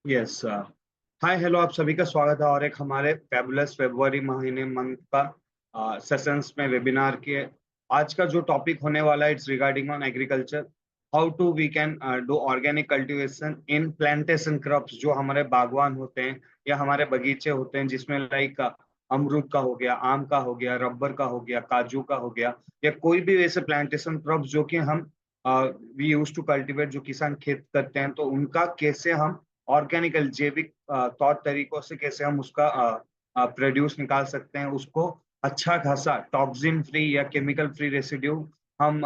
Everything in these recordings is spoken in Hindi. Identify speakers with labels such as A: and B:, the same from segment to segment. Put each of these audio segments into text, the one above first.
A: यस। हाय हेलो, आप सभी का स्वागत है और एक हमारे फैबुलस फरवरी महीने मंथ का सेशंस में वेबिनार के आज का जो टॉपिक होने वाला है, it's regarding on agriculture, how to we can do organic cultivation in plantation crops. जो हमारे बागवान होते हैं या हमारे बगीचे होते हैं, जिसमें लाइक अमरूद का हो गया, आम का हो गया, रबर का हो गया, काजू का हो गया, या कोई भी वैसे प्लांटेशन क्रॉप्स जो कि हम वी यूज टू कल्टीवेट, जो किसान खेत करते हैं, तो उनका कैसे हम ऑर्गेनिकल जैविक तौर तरीकों से कैसे हम उसका प्रोड्यूस निकाल सकते हैं, उसको अच्छा खासा टॉक्सिन फ्री या केमिकल फ्री रेसिड्यू हम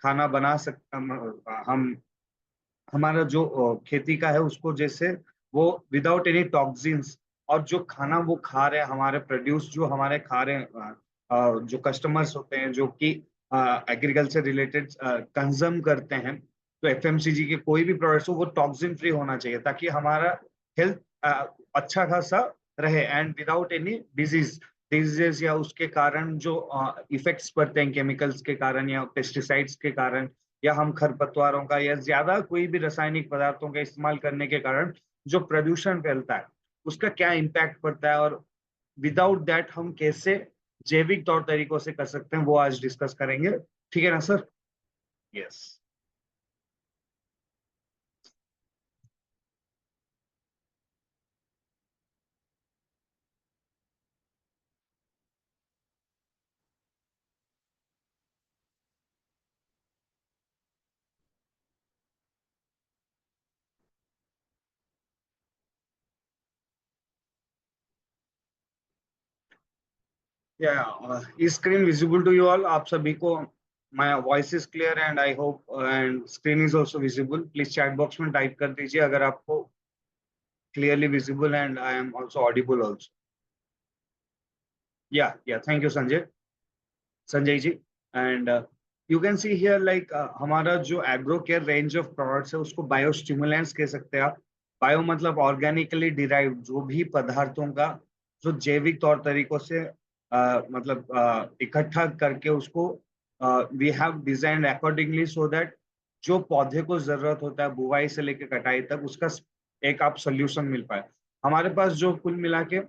A: खाना बना सकते हम हमारा जो खेती का है उसको, जैसे वो विदाउट एनी टॉक्सिन्स, और जो खाना वो खा रहे हैं, हमारे प्रोड्यूस जो हमारे खा रहे हैं, जो कस्टमर्स होते हैं जो कि एग्रीकल्चर रिलेटेड कंज्यूम करते हैं, तो एफएमसीजी के कोई भी प्रोडक्ट्स हो वो टॉक्सिन फ्री होना चाहिए, ताकि हमारा हेल्थ अच्छा खासा रहे एंड विदाउट एनी डिजीजेस या उसके कारण जो इफेक्ट्स पड़ते हैं केमिकल्स के कारण या पेस्टिसाइड्स के कारण, या हम खरपतवारों का या ज्यादा कोई भी रासायनिक पदार्थों का इस्तेमाल करने के कारण जो प्रदूषण फैलता है, उसका क्या इम्पैक्ट पड़ता है, और विदाउट दैट हम कैसे जैविक तौर तरीकों से कर सकते हैं, वो आज डिस्कस करेंगे। ठीक है ना sir? Yes. Yeah is screen visible to you all? आप सभी को my voice is clear and I hope and screen is also visible? Please chat box में टाइप कर दीजिए अगर आपको clearly visible and I am also audible also. Yeah thank you Sanjay ji. And you can see here like हमारा जो agro care range of products है उसको बायो स्टिमुलेंट्स कह सकते हैं आप। बायो मतलब ऑर्गेनिकली डिराइव्ड जो भी पदार्थों का जो जैविक तौर तरीकों से मतलब इकट्ठा करके उसको we have designed accordingly so that जो पौधे को जरूरत होता है बुवाई से लेकर कटाई तक, उसका एक आप सोल्यूशन मिल पाए। हमारे पास जो कुल मिला के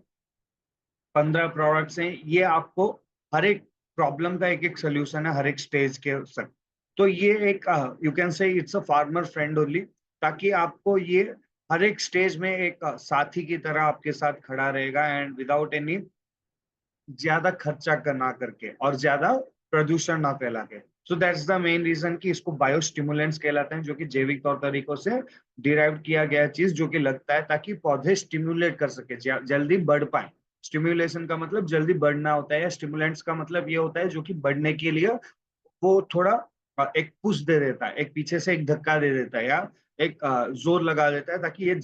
A: 15 प्रोडक्ट्स हैं, ये आपको हर एक प्रॉब्लम का एक एक सोल्यूशन है हर एक स्टेज के सक। तो ये एक you can say it's a farmer friend only, ताकि आपको ये हर एक स्टेज में एक साथी की तरह आपके साथ खड़ा रहेगा एंड विदाउट एनी ज्यादा खर्चा ना करके और ज्यादा प्रदूषण ना फैला के। So that's the main reason कि इसको बायो स्टिमुलेंट्स कहलाते हैं, जो कि जैविक तौर तरीकों से डिराइव किया गया चीज जो कि लगता है ताकि पौधे स्टिमुलेट कर सके, जल्दी बढ़ पाए। स्टिमुलेशन का मतलब जल्दी बढ़ना होता है, या स्टिमुलेंट्स का मतलब ये होता है जो कि बढ़ने के लिए वो थोड़ा एक पुश दे देता है, एक पीछे से एक धक्का दे देता है, या एक जोर लगा देता है ताकि ये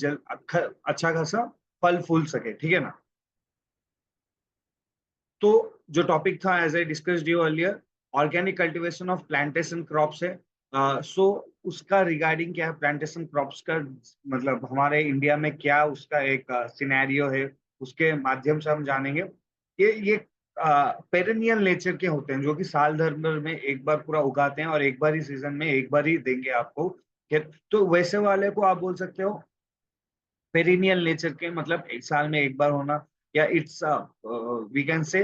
A: अच्छा खासा फल फूल सके। ठीक है ना? तो जो टॉपिक था, as I discussed you earlier, organic cultivation of plantation crops है। सो उसका रिगार्डिंग क्या है, प्लांटेशन क्रॉप्स का मतलब हमारे इंडिया में क्या उसका एक सिनेरियो है, उसके माध्यम से हम जानेंगे। ये पेरेनियल नेचर के होते हैं, जो कि साल भर में एक बार पूरा उगाते हैं और एक बार ही सीजन में एक बार ही देंगे आपको। तो वैसे वाले को आप बोल सकते हो पेरिनियल नेचर के, मतलब एक साल में एक बार होना, या it's we can say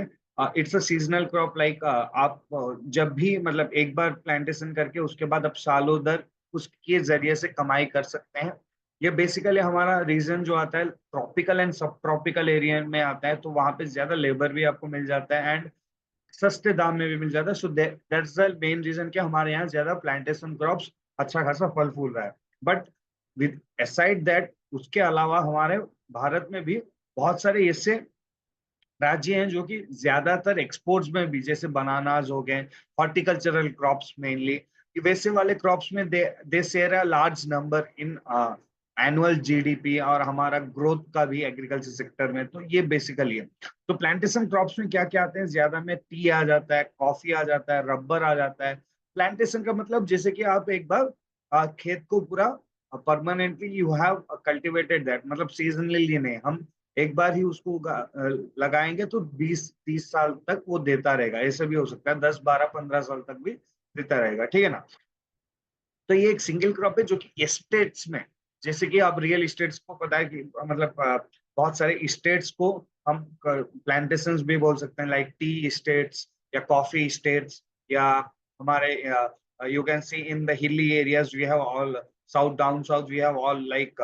A: it's a seasonal crop. Like आप जब भी मतलब एक बार प्लांटेशन करके उसके बाद आप सालों दर उसके जरिए से कमाई कर सकते हैं। ये बेसिकली हमारा रीजन जो आता है ट्रॉपिकल एंड सब ट्रॉपिकल एरिया में आता है, तो वहां पे ज्यादा लेबर भी आपको मिल जाता है एंड सस्ते दाम में भी मिल जाता है। So that's the main reason कि हमारे यहाँ ज्यादा प्लांटेशन क्रॉप्स अच्छा खासा फल फूल रहा है। बट विद असाइड दैट, उसके अलावा हमारे भारत में भी बहुत सारे ऐसे राज्य हैं जो कि ज्यादातर एक्सपोर्ट्स में भी, जैसे बनानाज हो गए, हॉर्टिकल्चरल क्रॉप्स मेनली, वैसे वाले क्रॉप्स में they share a large number in annual GDP और हमारा ग्रोथ का भी एग्रीकल्चर सेक्टर में। तो ये बेसिकली है। तो प्लांटेशन क्रॉप्स में क्या क्या आते हैं, ज्यादा में टी आ जाता है, कॉफी आ जाता है, रबर आ जाता है। प्लांटेशन का मतलब जैसे कि आप एक बार खेत को पूरा permanently you have cultivated that, मतलब सीजनली नहीं, हम एक बार ही उसको लगाएंगे तो 20-30 साल तक वो देता रहेगा। ऐसे भी हो सकता है 10-12-15 साल तक भी देता रहेगा। ठीक है ना? तो ये एक सिंगल क्रॉप है जो कि एस्टेट्स में जैसे कि आप रियल इस्टेट्स को पता है कि मतलब बहुत सारे इस्टेट्स को हम प्लांटेशंस भी बोल सकते हैं, लाइक टी इस्टेट्स या कॉफी इस्टेट्स, या हमारे you can see in the hilly areas we have all, south down south we have all like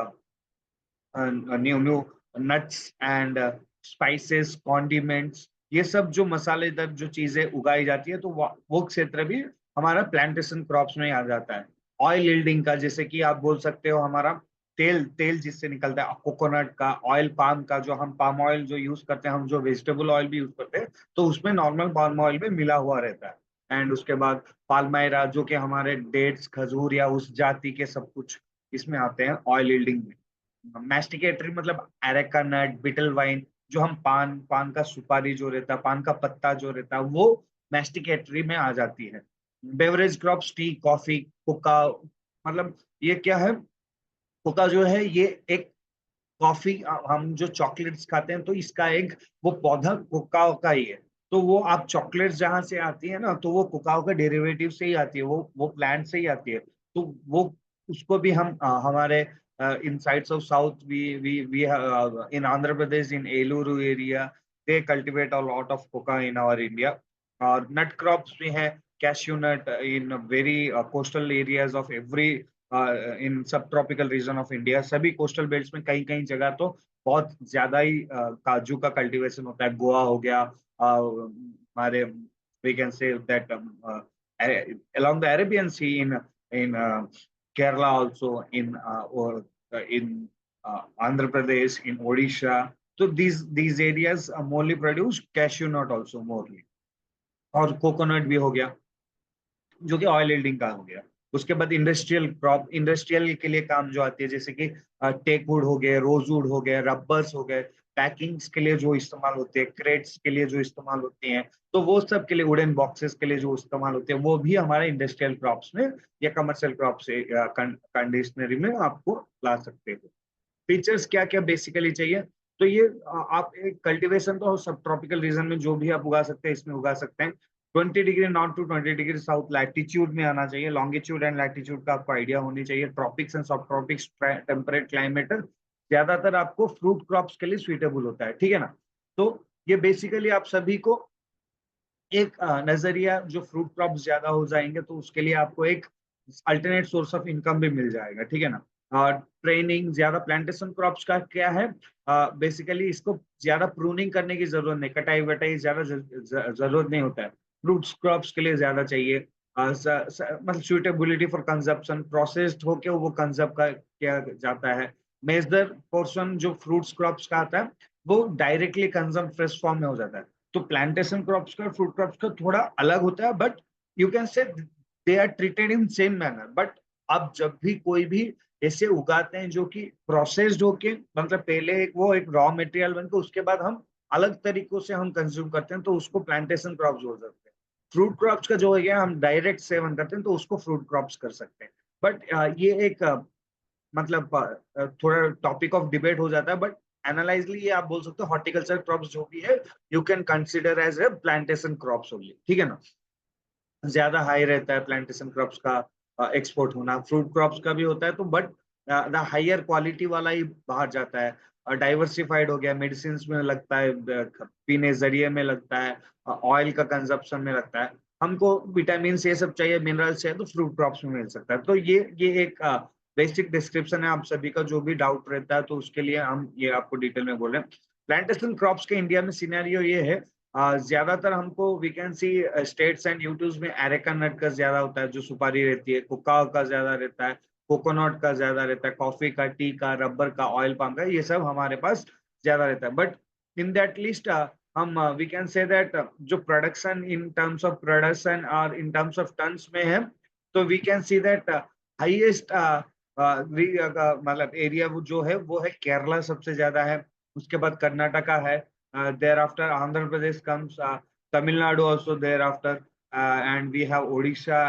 A: new new nuts and spices condiments, ये सब जो मसालेदार जो चीजें उगाई जाती है, तो वो क्षेत्र भी हमारा प्लांटेशन क्रॉप्स में आ जाता है। ऑयल यील्डिंग का, जैसे कि आप बोल सकते हो हमारा तेल तेल जिससे निकलता है कोकोनट का ऑयल, पाम का, जो हम पाम ऑयल जो यूज करते हैं, हम जो वेजिटेबल ऑयल भी यूज करते हैं, तो उसमें नॉर्मल पाम ऑयल में मिला हुआ रहता है। एंड उसके बाद पाल्मायरा, जो कि हमारे डेट्स खजूर या उस जाति के सब कुछ इसमें आते हैं ऑयल यील्डिंग में। मैस्टिकेटरी मतलब एरेका नट, बिटल वाइन, जो हम पान पान का सुपारी जो रहता है, पान का पत्ता जो रहता है, वो मैस्टिकेटरी में आ जाती है। Beverage crops tea coffee Coca, मतलब ये क्या है, कोका जो है ये एक कॉफी, हम जो चॉकलेट्स खाते हैं तो इसका एक वो पौधा कोकाओ का ही है। तो वो आप चॉकलेट्स जहां से आती है ना, तो वो कोकाओ का डेरिवेटिव से ही आती है, वो प्लांट से ही आती है। तो वो उसको भी हम हमारे in sides of south we in Andhra Pradesh in Eluru area they cultivate a lot of coca in our India. और नट क्रॉप्स भी हैं, cashew nut in very coastal areas of every in sub tropical region of India, सभी कोस्टल बेल्ट्स में कहीं कहीं जगह तो बहुत ज्यादा ही काजू का कल्टीवेशन होता है। गोवा हो गया, हमारे we can say that along the Arabian Sea in Kerala also, in Andhra Pradesh, in Odisha. So these areas mostly produce cashew nut also mostly, और कोकोनट भी हो गया जो कि ऑयल यील्डिंग का हो गया। उसके बाद इंडस्ट्रियल क्रॉप, इंडस्ट्रियल के लिए काम जो आती है, जैसे कि टेकवुड हो गए, रोजवुड हो गए, रबर्स हो गए, पैकिंग्स के लिए जो इस्तेमाल होते हैं, क्रेट्स के लिए जो इस्तेमाल होती हैं, तो वो सब के लिए, वुडन बॉक्सेस के लिए जो इस्तेमाल होते हैं, वो भी हमारे इंडस्ट्रियल क्रॉप्स में या कमर्शियल क्रॉप से कंडीशनरी में आपको ला सकते हो। फीचर्स क्या क्या बेसिकली चाहिए, तो ये आप एक कल्टीवेशन तो सब ट्रॉपिकल रीजन में जो भी आप उगा सकते हैं इसमें उगा सकते हैं। 20 degree north to 20 degree south latitude में आना चाहिए। लॉन्गिट्यूड एंड लैटिट्यूड का आपको आइडिया होनी चाहिए। ट्रॉपिक्स एंड सब ट्रॉपिक्स टेम्परेट क्लाइमेट ज्यादातर आपको फ्रूट क्रॉप्स के लिए सुइटेबल होता है, ठीक है ना। तो ये बेसिकली आप सभी को एक नजरिया, जो फ्रूट क्रॉप्स ज्यादा हो जाएंगे तो उसके लिए आपको एक अल्टरनेट सोर्स ऑफ इनकम भी मिल जाएगा, ठीक है ना। और ट्रेनिंग ज्यादा प्लांटेशन क्रॉप्स का क्या है, बेसिकली इसको ज्यादा प्रूनिंग करने की जरूरत नहीं, कटाई वटाई ज्यादा जरूरत नहीं होता है। फ्रूट्स क्रॉप्स के लिए ज्यादा चाहिए, मतलब सुइटेबिलिटी फॉर कंजप्शन, प्रोसेस्ड होके वो कंजप्ट का किया जाता है। मेजर पोर्शन जो फ्रूट्स क्रॉप्स का आता है वो डायरेक्टली कंजम फ्रेश फॉर्म में हो जाता है। तो प्लांटेशन क्रॉप्स का फ्रूट क्रॉप्स का थोड़ा अलग होता है, but you can say they are treated in same manner. But आप जब भी कोई भी ऐसे उगाते हैं जो कि प्रोसेस्ड होके, मतलब पहले एक रॉ मटेरियल बनकर उसके बाद हम अलग तरीकों से हम कंज्यूम करते हैं, तो उसको प्लांटेशन क्रॉप्स बोल सकते हैं। फ्रूट क्रॉप्स का जो है हम डायरेक्ट सेवन करते हैं, तो उसको फ्रूट क्रॉप्स कर सकते हैं। बट ये एक मतलब थोड़ा टॉपिक ऑफ डिबेट हो जाता है, बट एनालाइजली ये आप बोल सकते हो हॉर्टिकल्चर क्रॉप्स जो भी है you can consider as a plantation crops only, ठीक है ना। ज्यादा हाई रहता है प्लांटेशन क्रॉप्स का एक्सपोर्ट होना, फ्रूट क्रॉप्स का भी होता है, तो बट द हायर क्वालिटी वाला ही बाहर जाता है। डाइवर्सिफाइड हो गया, मेडिसिन में लगता है, पीने जरिए में लगता है, ऑयल का कंजप्शन में लगता है। हमको विटामिन ये सब चाहिए, मिनरल्स चाहिए, तो फ्रूट क्रॉप्स में मिल सकता है। तो ये एक बेसिक डिस्क्रिप्शन है। आप सभी का जो भी डाउट रहता है तो उसके लिए हम ये आपको डिटेल में बोल रहे हैं। प्लांटेशन क्रॉप्स के इंडिया में सिनेरियो ये है, ज्यादातर हमको we can see states and UTs में एरेका नट का ज्यादा होता है, जो सुपारी रहती है, कोकाओ का ज्यादा रहता है, कोकोनट का ज्यादा रहता है, कॉफी का, टी का, रबर का, ऑयल पाम का, ये सब हमारे पास ज्यादा रहता है। बट इन दैट लिस्ट हम वी कैन से दैट जो production in terms of production और इन टर्म्स ऑफ टन्स में है, तो we can see that highest मतलब एरिया वो जो है वो है केरला सबसे ज्यादा है। उसके बाद कर्नाटका है, thereafter Andhra Pradesh comes, Tamil Nadu also thereafter, and we have Odisha।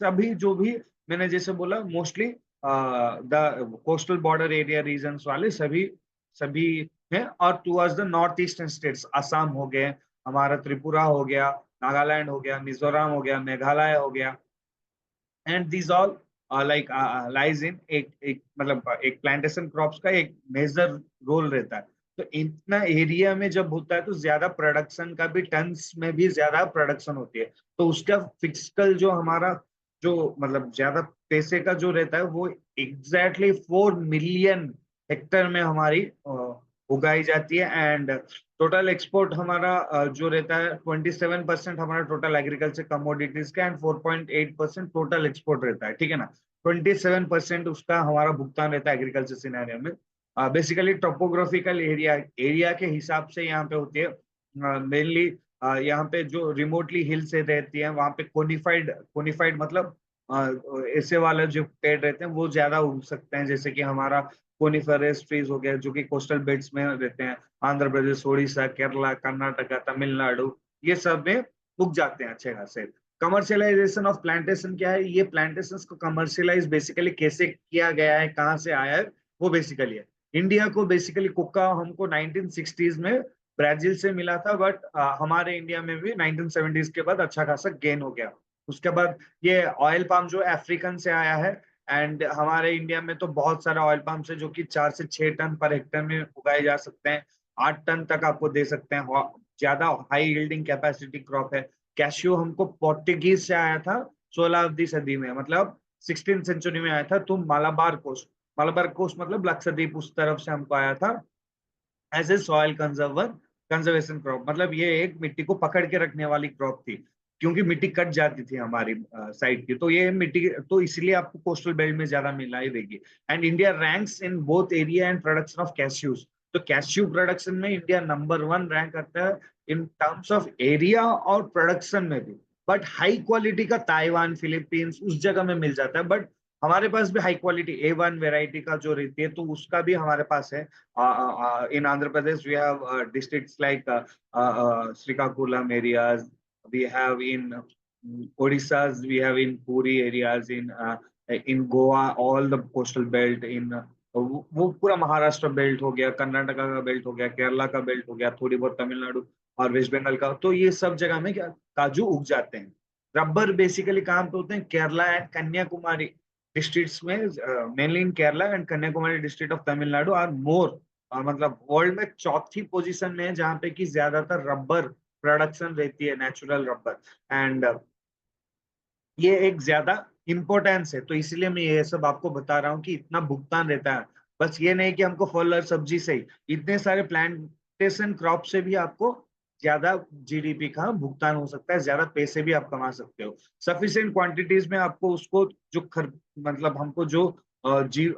A: सभी जो भी मैंने जैसे बोला mostly the coastal border area regions वाले सभी सभी हैं। और towards the north eastern states, Assam हो गए, हमारा त्रिपुरा हो गया, नागालैंड हो गया, मिजोरम हो गया, मेघालय हो गया, and these all like lies in एक मतलब एक प्लांटेशन क्रॉप्स का एक मेजर रोल रहता है। तो इतना एरिया में जब होता है तो ज्यादा प्रोडक्शन का भी, टन्स में भी ज्यादा प्रोडक्शन होती है। तो उसका फिजिकल जो हमारा जो मतलब ज्यादा पैसे का जो रहता है वो एग्जैक्टली 4 मिलियन हेक्टर में हमारी उगाई जाती है। एंड टोटल एक्सपोर्ट हमारा जो रहता है 27% हमारा टोटल एग्रीकल्चर कमोडिटीज का, एंड 4.8% टोटल एक्सपोर्ट रहता है, ठीक है ना। 27% उसका हमारा भुगतान रहता है एग्रीकल्चर सिनेरियो में। बेसिकली टोपोग्राफिकल एरिया के हिसाब से यहाँ पे होती है मेनली। यहाँ पे जो रिमोटली हिल से रहती है वहाँ पे कोनिफाइड कोनिफाइड मतलब ऐसे वाले जो पेड़ रहते हैं वो ज्यादा उग सकते हैं, जैसे कि हमारा कोनिफेरस ट्रीज हो गया जो कि कोस्टल बेल्ट्स में रहते हैं। आंध्र प्रदेश, उड़ीसा, केरला, कर्नाटका, तमिलनाडु, ये सब में उग जाते हैं अच्छे खासे। कमर्शियलाइजेशन ऑफ प्लांटेशन क्या है, ये प्लांटेशन को कमर्शियलाइज बेसिकली कैसे किया गया है, कहाँ से आया है, वो बेसिकली है। इंडिया को बेसिकली कोका हमको 1960s में ब्राजील से मिला था, बट हमारे इंडिया में भी 1970s के बाद अच्छा खासा गेन हो गया। उसके बाद ये ऑयल पाम जो अफ्रीकन से आया है, एंड हमारे इंडिया में तो बहुत सारा ऑयल पाम है जो कि 4 से 6 टन पर हेक्टर में उगाए जा सकते हैं, 8 टन तक आपको दे सकते हैं। ज्यादा हाई यील्डिंग कैपेसिटी क्रॉप है। कैशियो हमको पोर्टुगीज से आया था 16वीं सदी में, मतलब 16th सेंचुरी में आया था। तो मालाबार कोस्ट मतलब लक्षद्वीप उस तरफ से हमको आया था as a soil conservation crop. मतलब ये एक मिट्टी को पकड़ के रखने वाली क्रॉप थी, क्योंकि मिट्टी कट जाती थी हमारी साइड की। तो ये मिट्टी तो इसलिए आपको कोस्टल बेल्ट में ज्यादा मिलाई देगी। And India ranks in both area and production of cashews. तो कैश्यू प्रोडक्शन में इंडिया नंबर 1 रैंक करता है इन टर्म्स ऑफ एरिया और प्रोडक्शन में भी। बट हाई क्वालिटी का ताइवान, फिलीपींस उस जगह में मिल जाता है। बट हमारे पास भी हाई क्वालिटी A1 वेराइटी का जो रहती है तो उसका भी हमारे पास है। in Andhra Pradesh, we have districts like Srikakulam areas. We have in Odisha, we have in Puri areas. In Goa, all the coastal belt. वो पूरा महाराष्ट्र बेल्ट हो गया, कर्नाटका का बेल्ट हो गया, केरला का बेल्ट हो गया, थोड़ी बहुत तमिलनाडु और वेस्ट बंगाल का। तो ये सब जगह में क्या काजू उग जाते हैं। रबर बेसिकली कहाँ पे होते हैं, केरला एंड कन्याकुमारी डिस्ट्रिक्ट्स में, mainly in Kerala and Kanyakumari district of Tamil Nadu are more, मतलब वर्ल्ड में चौथी पोजीशन में है जहां पे कि ज्यादातर रबर प्रोडक्शन रहती है, नेचुरल रबर। एंड ये एक ज्यादा इम्पोर्टेंस है, तो इसलिए मैं ये सब आपको बता रहा हूँ कि इतना भुगतान रहता है। बस ये नहीं कि हमको फल और सब्जी से ही, इतने सारे प्लांटेशन क्रॉप से भी आपको ज्यादा जीडीपी का भुगतान हो सकता है, ज्यादा पैसे भी आप कमा सकते हो। सफिशिएंट क्वांटिटीज में आपको उसको जो मतलब हमको जो जीव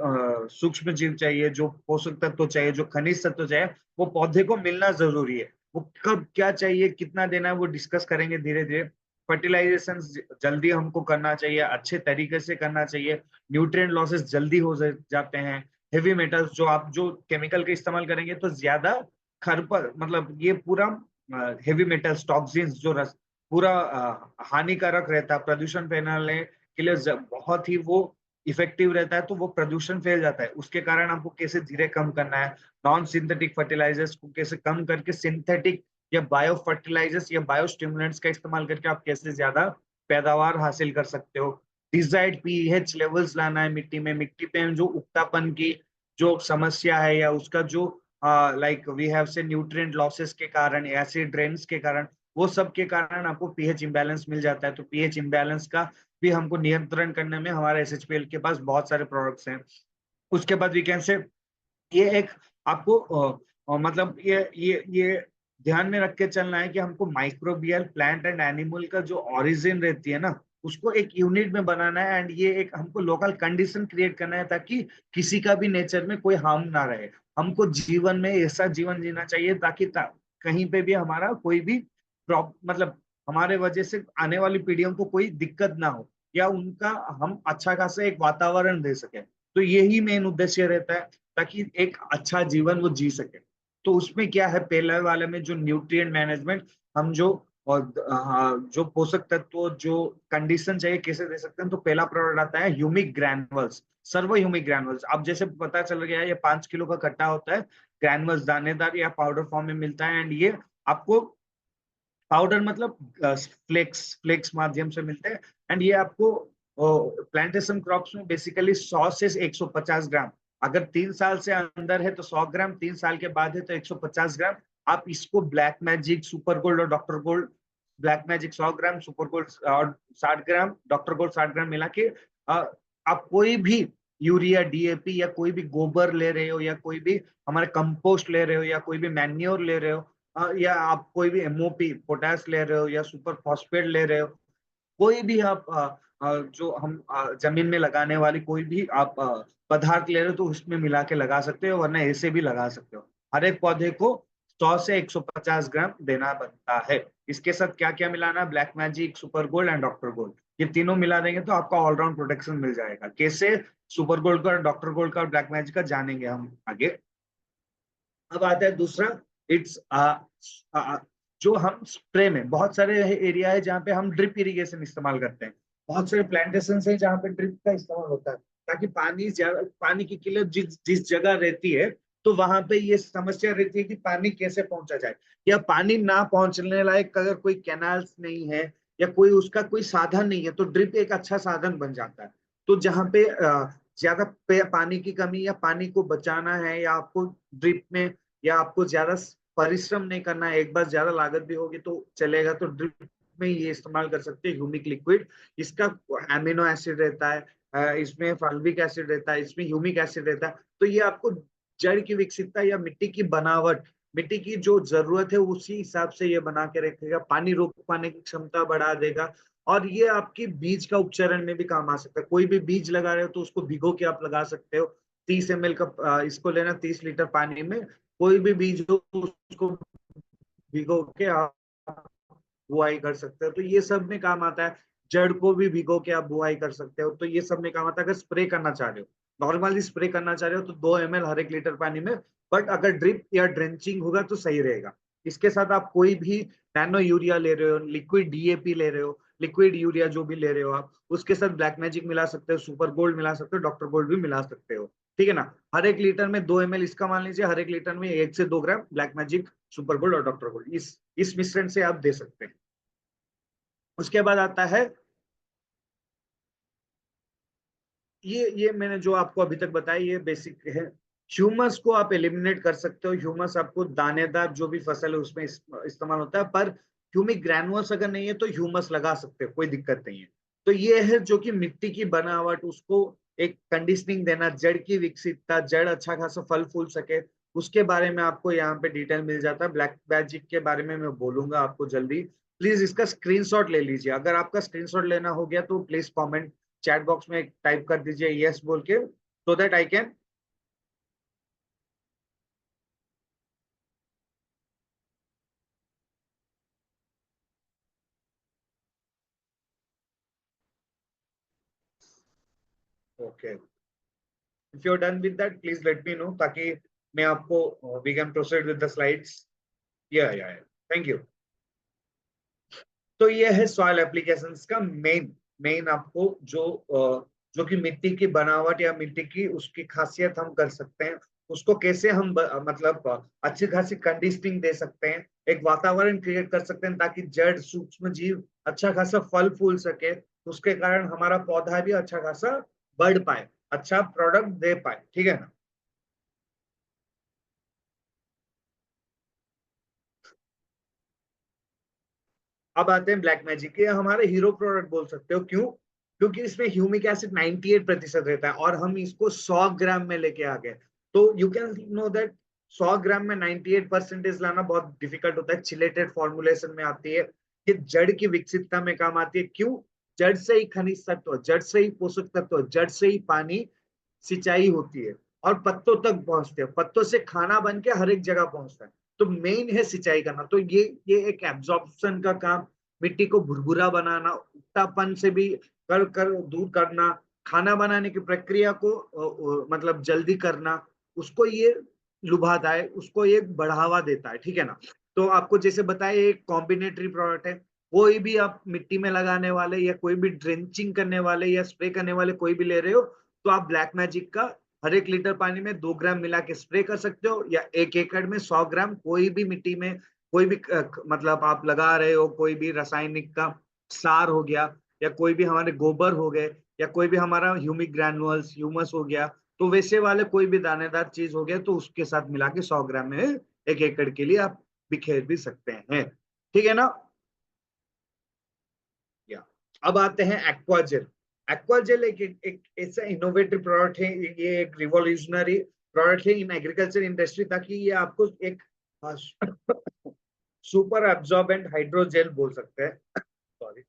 A: सूक्ष्म जीव चाहिए, जो पोषक तत्व चाहिए, जो खनिज तत्व चाहिए, वो पौधे को मिलना जरूरी है। वो कब क्या चाहिए, कितना देना है, वो डिस्कस करेंगे धीरे धीरे। फर्टिलाइजेशन जल्दी हमको करना चाहिए, अच्छे तरीके से करना चाहिए। न्यूट्रिएंट लॉसेस जल्दी हो जाते हैं। हेवी मेटल्स जो आप जो केमिकल का इस्तेमाल करेंगे तो ज्यादा खरपत मतलब ये पूरा हेवी मेटल्स टॉक्सिन्स जो पूरा हानिकारक रहता है, प्रदूषण फैलाने के लिए बहुत ही वो इफेक्टिव रहता है। तो वो प्रदूषण फैल जाता है, उसके कारण आपको कैसे धीरे कम करना है। नॉन सिंथेटिक फर्टिलाइजर्स को कैसे कम करके सिंथेटिक या बायो फर्टिलाइजर्स या बायो स्टिमुलेंट्स का इस्तेमाल करके आप कैसे ज्यादा पैदावार हासिल कर सकते हो। डिजायर्ड पीएच लेवल्स लाना है मिट्टी में। मिट्टी पे जो उक्तापन की जो समस्या है या उसका जो लाइक वी हैव से न्यूट्रिएंट लॉसेस के कारण, एसिड ड्रेन्स के कारण, वो सब के कारण आपको पीएच इम्बैलेंस मिल जाता है। तो पीएच इम्बैलेंस का भी हमको नियंत्रण करने में हमारे एसएचपीएल के पास बहुत सारे प्रोडक्ट्स हैं। उसके बाद वी कैन से ये एक आपको मतलब ये ध्यान में रख के चलना है कि हमको माइक्रोबियल प्लांट एंड एनिमल का जो ओरिजिन रहती है ना, उसको एक यूनिट में बनाना है। एंड ये एक हमको लोकल कंडीशन क्रिएट करना है ताकि किसी का भी नेचर में कोई हार्म ना रहे। हमको जीवन में ऐसा जीवन जीना चाहिए ताकि कहीं पे भी हमारा कोई भी मतलब हमारे वजह से आने वाली पीढ़ियों को कोई दिक्कत ना हो, या उनका हम अच्छा खासा एक वातावरण दे सके। तो यही मेन उद्देश्य रहता है, ताकि एक अच्छा जीवन वो जी सके। तो उसमें क्या है, पहले वाले में जो न्यूट्रिएंट मैनेजमेंट, हम जो और जो पोषक तत्व जो कंडीशन चाहिए कैसे दे सकते हैं, तो पहला प्रोडक्ट आता है humic granules, servo humic granules. अब जैसे पता चल गया है ये 5 किलो का कट्टा होता है, ग्रैनुअल्स दानेदार या पाउडर फॉर्म में मिलता है। एंड ये आपको पाउडर मतलब फ्लेक्स फ्लेक्स माध्यम से मिलते हैं। एंड ये आपको प्लांटेशन क्रॉप्स में बेसिकली 100 से 150 ग्राम, अगर 3 साल से अंदर है तो 100 ग्राम, 3 साल के बाद है तो 150 ग्राम। आप इसको ब्लैक मैजिक, सुपर गोल्ड और डॉक्टर गोल्ड, ब्लैक मैजिक 100 ग्राम, सुपर गोल्ड और 60 ग्राम, डॉक्टर गोल्ड 60 ग्राम मिला के आप कोई भी यूरिया, डीएपी या कोई भी गोबर ले रहे हो, या कोई भी हमारे कंपोस्ट ले रहे हो, या कोई भी मैन्योर ले रहे हो, या आप कोई भी एमओपी पोटास ले रहे हो, या सुपर फॉस्फेट ले रहे हो, कोई भी आप जो हम जमीन में लगाने वाली कोई भी आप पदार्थ ले रहे हो तो उसमें मिला के लगा सकते हो, वरना ऐसे भी लगा सकते हो। हर एक पौधे को 100 से 150 ग्राम देना बनता है। इसके साथ क्या क्या मिलाना? Black magic, super gold and doctor gold, ये तीनों मिला देंगे तो आपका ऑलराउंड प्रोटेक्शन मिल जाएगा। कैसे? सुपर गोल्ड का, डॉक्टर गोल्ड का और ब्लैक मैजिक का जानेंगे हम आगे। अब आता है दूसरा, इट्स जो हम स्प्रे में, बहुत सारे एरिया है जहाँ पे हम ड्रिप इरिगेशन इस्तेमाल करते हैं, बहुत सारे प्लांटेशन है जहाँ पे ड्रिप का इस्तेमाल होता है, ताकि पानी की किल्लत जिस जिस जगह रहती है तो वहां पे ये समस्या रहती है कि पानी कैसे पहुंचा जाए, या पानी ना पहुंचने लायक अगर कोई कैनाल्स नहीं है या कोई उसका कोई साधन नहीं है तो ड्रिप एक अच्छा साधन बन जाता है। तो जहाँ पे ज्यादा पानी की कमी या पानी को बचाना है, या आपको ड्रिप में, या आपको ज्यादा परिश्रम नहीं करना है, एक बार ज्यादा लागत भी होगी तो चलेगा, तो ड्रिप में ये इस्तेमाल कर सकते हैं ह्यूमिक लिक्विड। इसका एमिनो एसिड रहता है, इसमें फॉल्विक एसिड रहता है, इसमें ह्यूमिक एसिड रहता है, तो ये आपको जड़ की विकसितता या मिट्टी की बनावट, मिट्टी की जो जरूरत है उसी हिसाब से ये बना के रखेगा, पानी रोक पाने की क्षमता बढ़ा देगा। और ये आपकी बीज का उपचारण में भी काम आ सकता है। कोई भी बीज लगा रहे हो तो उसको भिगो के आप लगा सकते हो। 30 ml का इसको लेना, 30 लीटर पानी में कोई भी बीज हो उसको भिगो के आप बुआई कर सकते हो, तो ये सब में काम आता है। जड़ को भी भिगो के आप बुआई कर सकते हो, तो ये सब में काम आता है। अगर स्प्रे करना चाह रहे हो, नॉर्मली स्प्रे करना चाह रहे हो तो 2 ml हर 1 लीटर पानी में, बट अगर ड्रिप या ड्रेंचिंग होगा तो सही रहेगा। इसके साथ आप कोई भी नैनो यूरिया ले रहे हो, लिक्विड डीएपी ले रहे हो, लिक्विड यूरिया जो भी ले रहे हो आप, उसके साथ ब्लैक मैजिक मिला सकते हो, सुपर गोल्ड मिला सकते हो, डॉक्टर गोल्ड भी मिला सकते हो। ठीक है ना? हर 1 लीटर में 2 ml इसका मान लीजिए, हर 1 लीटर में 1 से 2 ग्राम ब्लैक मैजिक, सुपर गोल्ड और डॉक्टर गोल्ड, इस मिश्रण से आप दे सकते हैं। उसके बाद आता है ये मैंने जो आपको अभी तक बताया ये बेसिक है। ह्यूमस को आप एलिमिनेट कर सकते हो। ह्यूमस आपको दानेदार जो भी फसल है उसमें इस्तेमाल होता है, पर ह्यूमिक ग्रैनुअल्स अगर नहीं है तो ह्यूमस लगा सकते हो, कोई दिक्कत नहीं है। तो ये है जो कि मिट्टी की बनावट, उसको एक कंडीशनिंग देना, जड़ की विकसितता, जड़ अच्छा खासा फल फूल सके, उसके बारे में आपको यहाँ पे डिटेल मिल जाता है। ब्लैक मैजिक के बारे में मैं बोलूंगा आपको जल्दी। प्लीज इसका स्क्रीनशॉट ले लीजिए। अगर आपका स्क्रीनशॉट लेना हो गया तो प्लीज कमेंट चैट बॉक्स में टाइप कर दीजिए यस बोल के, so that I can. Okay, if you are done with that please let me know, ताकि मैं आपको we can proceed with the slides. या थैंक यू। तो ये है सॉइल एप्लीकेशंस का मेन मेन आपको जो कि मिट्टी की बनावट या मिट्टी की उसकी खासियत हम कर सकते हैं, उसको कैसे हम मतलब अच्छी खासी कंडीशनिंग दे सकते हैं, एक वातावरण क्रिएट कर सकते हैं ताकि जड़ सूक्ष्म जीव अच्छा खासा फल फूल सके, उसके कारण हमारा पौधा भी अच्छा खासा बढ़ पाए, अच्छा प्रोडक्ट दे पाए। ठीक है ना? अब आते हैं ब्लैक मैजिक, ये हमारे हीरो प्रोडक्ट बोल सकते हो। क्यों? क्योंकि इसमें ह्यूमिक एसिड 98% रहता है और हम इसको 100 ग्राम में लेके आ गए। तो यू कैन नो दैट 100 ग्राम में 98% लाना बहुत डिफिकल्ट होता है। चिलेटेड फॉर्मुलेशन में आती है, ये जड़ की विकसितता में काम आती है। क्यों? जड़ से ही खनिज तत्व, जड़ से ही पोषक तत्व, जड़ से ही पानी सिंचाई होती है और पत्तों तक पहुंचते हैं, पत्तों से खाना बन के हर एक जगह पहुंचता है। तो मेन है सिंचाई करना। तो ये एक एब्जॉर्प्शन का काम, मिट्टी को भुरभुरा बनाना, उक्तापन से भी कर दूर करना, खाना बनाने की प्रक्रिया को मतलब जल्दी करना, उसको ये लुभाता है, उसको ये बढ़ावा देता है। ठीक है ना? तो आपको जैसे बताया एक कॉम्बिनेटरी प्रोडक्ट है। कोई भी आप मिट्टी में लगाने वाले या कोई भी ड्रेंचिंग करने वाले या स्प्रे करने वाले कोई भी ले रहे हो तो आप ब्लैक मैजिक का हर 1 लीटर पानी में 2 ग्राम मिला के स्प्रे कर सकते हो, या 1 एकड़ में 100 ग्राम कोई भी मिट्टी में कोई भी मतलब आप लगा रहे हो, कोई भी रासायनिक का सार हो गया या कोई भी हमारे गोबर हो गए, या कोई भी हमारा ह्यूमिक ग्रैनुअल्स ह्यूमस हो गया, तो वैसे वाले कोई भी दानेदार चीज हो गया तो उसके साथ मिला के 100 ग्राम में 1 एकड़ के लिए आप बिखेर भी सकते हैं। ठीक है ना। या अब आते हैं एक्वाजेल। एक्वाजेल एक ऐसा इनोवेटिव प्रोडक्ट है, ये एक रिवॉल्यूशनरी प्रोडक्ट है इन एग्रीकल्चर इंडस्ट्री, ताकि ये आपको एक सुपर एब्जॉर्बेंट हाइड्रोजेल बोल सकते हैं, सॉरी।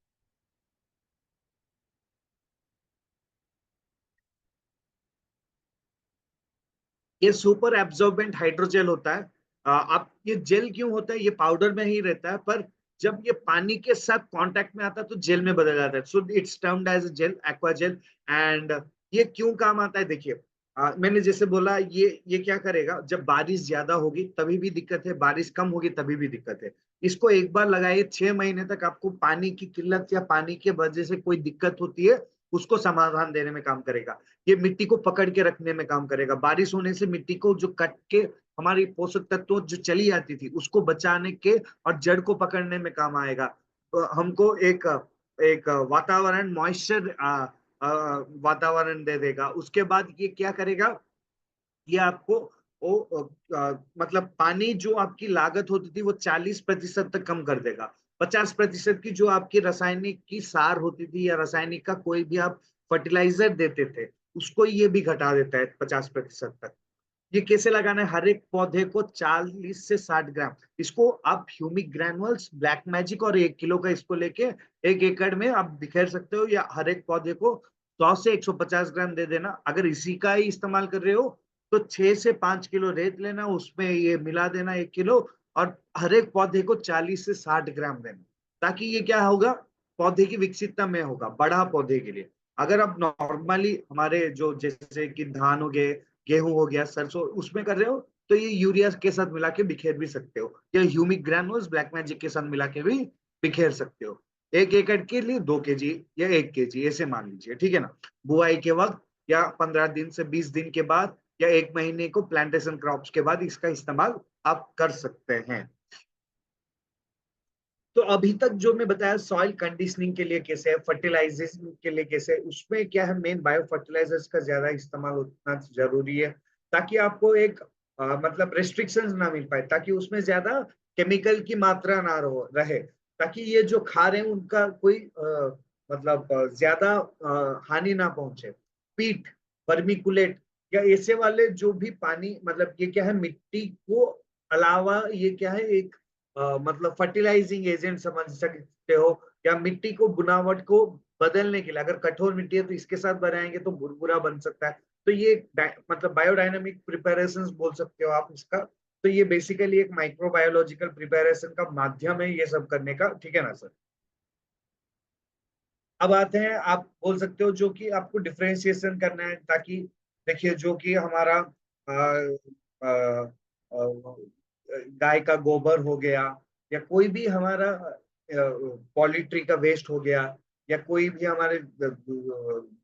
A: ये सुपर एब्जॉर्बेंट हाइड्रोजेल होता है। आप ये जेल क्यों होता है, ये पाउडर में ही रहता है, पर जब ये पानी के साथ कांटेक्ट में आता है तो जेल में बदल जाता है। So it's termed as gel, aqua gel. And ये क्यों काम आता है, देखिए मैंने जैसे बोला, ये क्या करेगा, जब बारिश ज्यादा होगी तभी भी दिक्कत है, बारिश कम होगी तभी भी दिक्कत है। इसको एक बार लगाइए, 6 महीने तक आपको पानी की किल्लत या पानी के वजह से कोई दिक्कत होती है उसको समाधान देने में काम करेगा। ये मिट्टी को पकड़ के रखने में काम करेगा। बारिश होने से मिट्टी को जो कट के हमारी पोषक तत्व जो चली जाती थी उसको बचाने के और जड़ को पकड़ने में काम आएगा। तो हमको एक एक वातावरण मॉइस्चर वातावरण दे देगा। उसके बाद ये क्या करेगा, ये आपको वो मतलब पानी जो आपकी लागत होती थी वो 40% तक कम कर देगा। 50% की जो आपकी रासायनिक की सार होती थी या रासायनिक का कोई भी आप फर्टिलाइजर देते थे उसको ये भी घटा देता है 50% तक। ये कैसे लगाना है, हर एक पौधे को 40 से 60 ग्राम, इसको आप ह्यूमिक ग्रैनुअल्स ब्लैक मैजिक और 1 किलो का इसको लेके 1 एकड़ में आप बिखेर सकते हो, या हर एक पौधे को 100 से 150 ग्राम दे देना। अगर इसी का ही इस्तेमाल कर रहे हो तो 6 से 5 किलो रेत लेना, उसमें ये मिला देना 1 किलो, और हर एक पौधे को 40 से 60 ग्राम देना, ताकि ये क्या होगा, पौधे की विकसितता में होगा, बड़ा पौधे के लिए। अगर आप नॉर्मली हमारे जो जैसे कि धान हो गए, गेहूं हो गया, सरसों, उसमें कर रहे हो तो ये यूरिया के साथ मिला के बिखेर भी सकते हो, या ह्यूमिक ग्रैनुल्स ब्लैक मैजिक के साथ मिला के भी बिखेर सकते हो। 1 एकड़ के लिए 2 kg या 1 kg ऐसे मान लीजिए, ठीक है ना। बुआई के वक्त या 15 दिन से 20 दिन के बाद या 1 महीने को प्लांटेशन क्रॉप्स के बाद इसका इस्तेमाल आप कर सकते हैं। तो अभी तक जो मैं बताया सॉइल कंडीशनिंग के लिए कैसे है, फर्टिलाइजेशन के लिए कैसे है, उसमें क्या है, मेन बायो फर्टिलाइजर्स का ज्यादा इस्तेमाल उतना जरूरी है, ताकि आपको एक मतलब रेस्ट्रिक्शंस ना मिल पाए, ताकि उसमें ज्यादा केमिकल की मात्रा ना रहे, ताकि ये जो खा रहे हैं उनका कोई मतलब ज्यादा हानि ना पहुंचे। पीट, वर्मिकुलेट या ऐसे वाले जो भी पानी, मतलब ये क्या है, मिट्टी को अलावा ये क्या है, एक मतलब फर्टिलाइजिंग एजेंट समझ सकते हो, या मिट्टी को बुनावट को बदलने के लिए। अगर कठोर मिट्टी है तो इसके साथ बनाएंगे तो भुरभुरा बन सकता है। तो ये मतलब बायोडायनामिक प्रिपरेशन बोल सकते हो आप इसका। तो ये बेसिकली एक माइक्रोबायोलॉजिकल प्रिपरेशन का माध्यम है ये सब करने का, ठीक है ना सर। अब आते हैं, आप बोल सकते हो जो कि आपको डिफरेंशिएशन करना है, ताकि देखिए जो कि हमारा गाय का गोबर हो गया, या कोई भी हमारा पॉलिट्री का वेस्ट हो गया, या कोई भी हमारे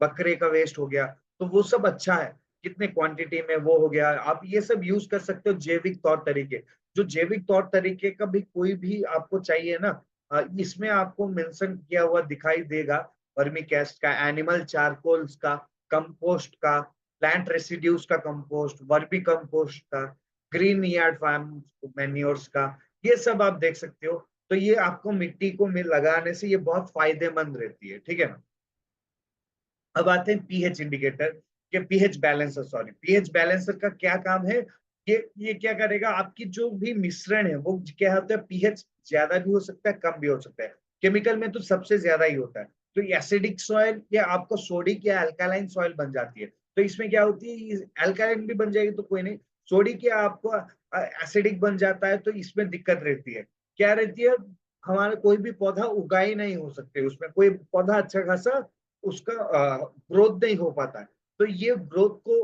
A: बकरे का वेस्ट हो गया, तो वो सब अच्छा है, कितने क्वांटिटी में वो हो गया, आप ये सब यूज कर सकते हो। जैविक तौर तरीके, जो जैविक तौर तरीके का भी कोई भी आपको चाहिए ना, इसमें आपको मेंशन किया हुआ दिखाई देगा। वर्मी कैस्ट का, एनिमल चारकोल्स का, कंपोस्ट का, प्लांट रेसिड्यूज का कंपोस्ट, वर्मी कंपोस्ट का, ग्रीन यार्ड फार्म मैन्योर्स का, ये सब आप देख सकते हो। तो ये आपको मिट्टी को में लगाने से ये बहुत फायदेमंद रहती है, ठीक है ना। अब आते हैं पीएच इंडिकेटर के pH balancer, sorry, pH balancer का क्या काम है। ये क्या करेगा, आपकी जो भी मिश्रण है वो क्या होता है, पीएच ज्यादा भी हो सकता है, कम भी हो सकता है। केमिकल में तो सबसे ज्यादा ही होता है। तो एसिडिक सॉइल या आपको सोडिक या अल्कालाइन सॉइल बन जाती है। तो इसमें क्या होती है, अल्कालाइन भी बन जाएगी तो कोई नहीं, सोडिक या आपको एसिडिक बन जाता है तो इसमें दिक्कत रहती है। क्या रहती है, हमारा कोई भी पौधा उगा ही नहीं हो सकते, उसमें कोई पौधा अच्छा खासा उसका ग्रोथ नहीं हो पाता है। तो ये ग्रोथ को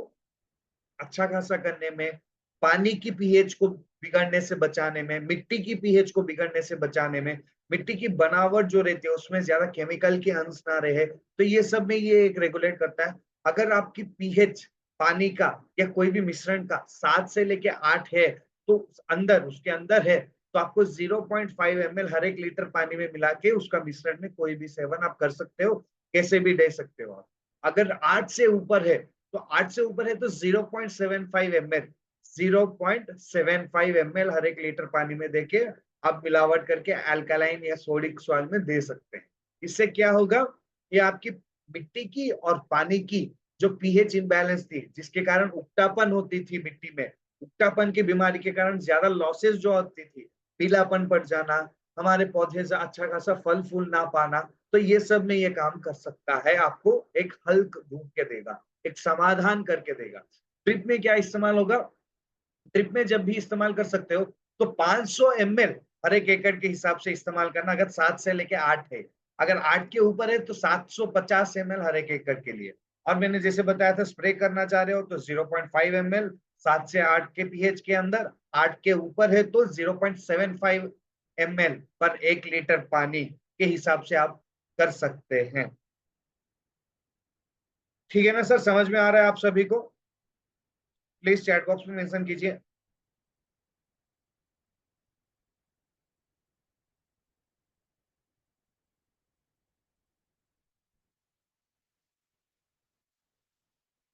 A: अच्छा खासा करने में, पानी की पीएच को बिगड़ने से बचाने में, मिट्टी की पीएच को बिगड़ने से बचाने में, मिट्टी की बनावट जो रहती है उसमें ज्यादा केमिकल के अंश ना रहे, तो ये सब में ये एक रेगुलेट करता है। अगर आपकी पीएच पानी का या कोई भी मिश्रण का 7 से लेके 8 है, तो अंदर उसके अंदर है, तो आपको 0.5 ml हर एक लीटर पानी में मिला के उसका मिश्रण में कोई भी सेवन आप कर सकते हो, कैसे भी दे सकते हो आप। अगर 8 से ऊपर है तो 8 से ऊपर है तो 0.75 ml 0.75 ml हर एक लीटर पानी में देके आप मिलावट करके अल्कलाइन या सोडिक सॉइल में दे सकते हैं। इससे क्या होगा, ये आपकी मिट्टी की और पानी की जो पीएच इम्बैलेंस थी, जिसके कारण उक्तापन होती थी मिट्टी में, उक्तापन की बीमारी के कारण ज्यादा लॉसेस जो होती थी, पीलापन पड़ जाना, हमारे पौधे से अच्छा खासा फल फूल ना पाना, तो ये सब में ये काम कर सकता है, आपको एक हल ढूंढ के देगा, एक समाधान करके देगा। ड्रिप में क्या इस्तेमाल होगा, ड्रिप में जब भी इस्तेमाल कर सकते हो तो 500 ml हर एक एकड़ के हिसाब से इस्तेमाल करना, अगर 7 से लेके 8 है, अगर 8 के ऊपर है तो 750 ml हर एक एकड़ के लिए। और मैंने जैसे बताया था स्प्रे करना चाह रहे हो तो 0.5 ml 7 से 8 के पीएच के अंदर, 8 के ऊपर है तो 0.75 ml पर 1 लीटर पानी के हिसाब से आप कर सकते हैं। ठीक है ना सर, समझ में आ रहा है आप सभी को? प्लीज चैट बॉक्स में मेंशन कीजिए।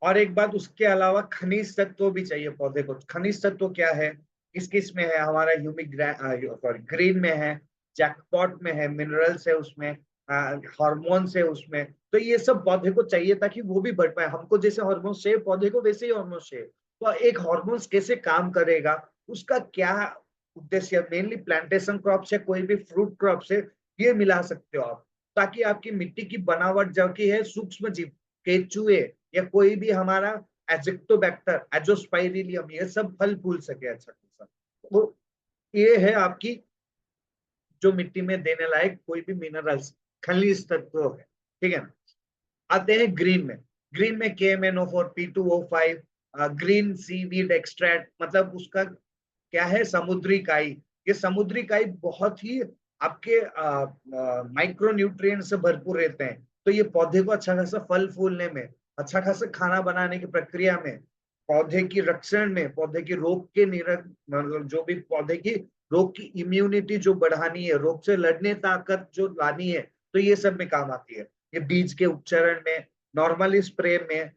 A: और एक बात उसके अलावा खनिज तत्व भी चाहिए पौधे को। खनिज तत्व क्या है, किस किस में है, हमारा ह्यूमिक सॉरी ग्रीन में है, जैकपॉट में है, मिनरल्स है उसमें, हार्मोन्स है उसमें। तो ये सब पौधे को चाहिए ताकि वो भी बढ़ पाए, हमको जैसे हार्मोन चाहिए पौधे को वैसे ही हार्मोन चाहिए। तो एक हार्मोन्स कैसे काम करेगा, उसका क्या उद्देश्य, मेनली प्लांटेशन क्रॉप से कोई भी फ्रूट क्रॉप से ये मिला सकते हो आप, ताकि आपकी मिट्टी की बनावट जो की है, सूक्ष्म जीव, केचुए या कोई भी हमारा एजिक्टोबैक्टर, एजोस्पाइरिलियम, ये सब फल फूल सके अच्छा खासा। तो ये है आपकी जो मिट्टी में देने लायक कोई भी मिनरल्स, खनिज तत्व है। ठीक है ना। आते हैं ग्रीन में। ग्रीन में KMNO4, P2O5, green seaweed extract, मतलब उसका क्या है, समुद्री काई। ये समुद्री काई बहुत ही आपके माइक्रो न्यूट्रिएंट से भरपूर रहते हैं, तो ये पौधे को अच्छा खासा फल फूलने में, अच्छा खासा खाना बनाने की प्रक्रिया में, पौधे की रक्षण में, पौधे की रोग के निरक, मतलब जो भी पौधे की रोग की इम्यूनिटी जो बढ़ानी है, रोग से लड़ने ताकत जो लानी है, तो ये सब में काम आती है। ये बीज के उपचरण में, नॉर्मली स्प्रे में,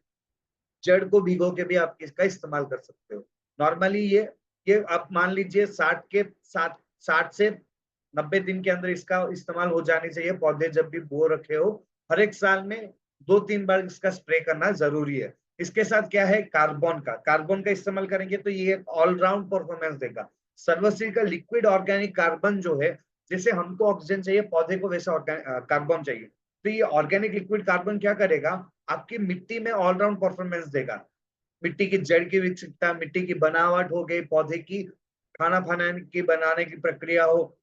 A: जड़ को भिगो के भी आप इसका इस्तेमाल कर सकते हो। नॉर्मली ये आप मान लीजिए 60 से 90 दिन के अंदर इसका इस्तेमाल हो जानी चाहिए। पौधे जब भी बो रखे हो, हर एक साल में 2-3 बार इसका स्प्रे करना जरूरी है। इसके साथ क्या है, कार्बन का इस्तेमाल करेंगे तो ये ऑलराउंड परफॉर्मेंस देगा। सर्वश्री का लिक्विड ऑर्गेनिक कार्बन जो है, जैसे हमको ऑक्सीजन चाहिए पौधे को वैसा कार्बन चाहिए, तो ये ऑर्गेनिक लिक्विड कार्बन क्या करेगा, आपकी मिट्टी में ऑलराउंड परफॉर्मेंस देगा। मिट्टी की जड़ की विकसितता, मिट्टी की बनावट हो गई, पौधे की खाना खाने की बनाने की प्रक्रिया हो,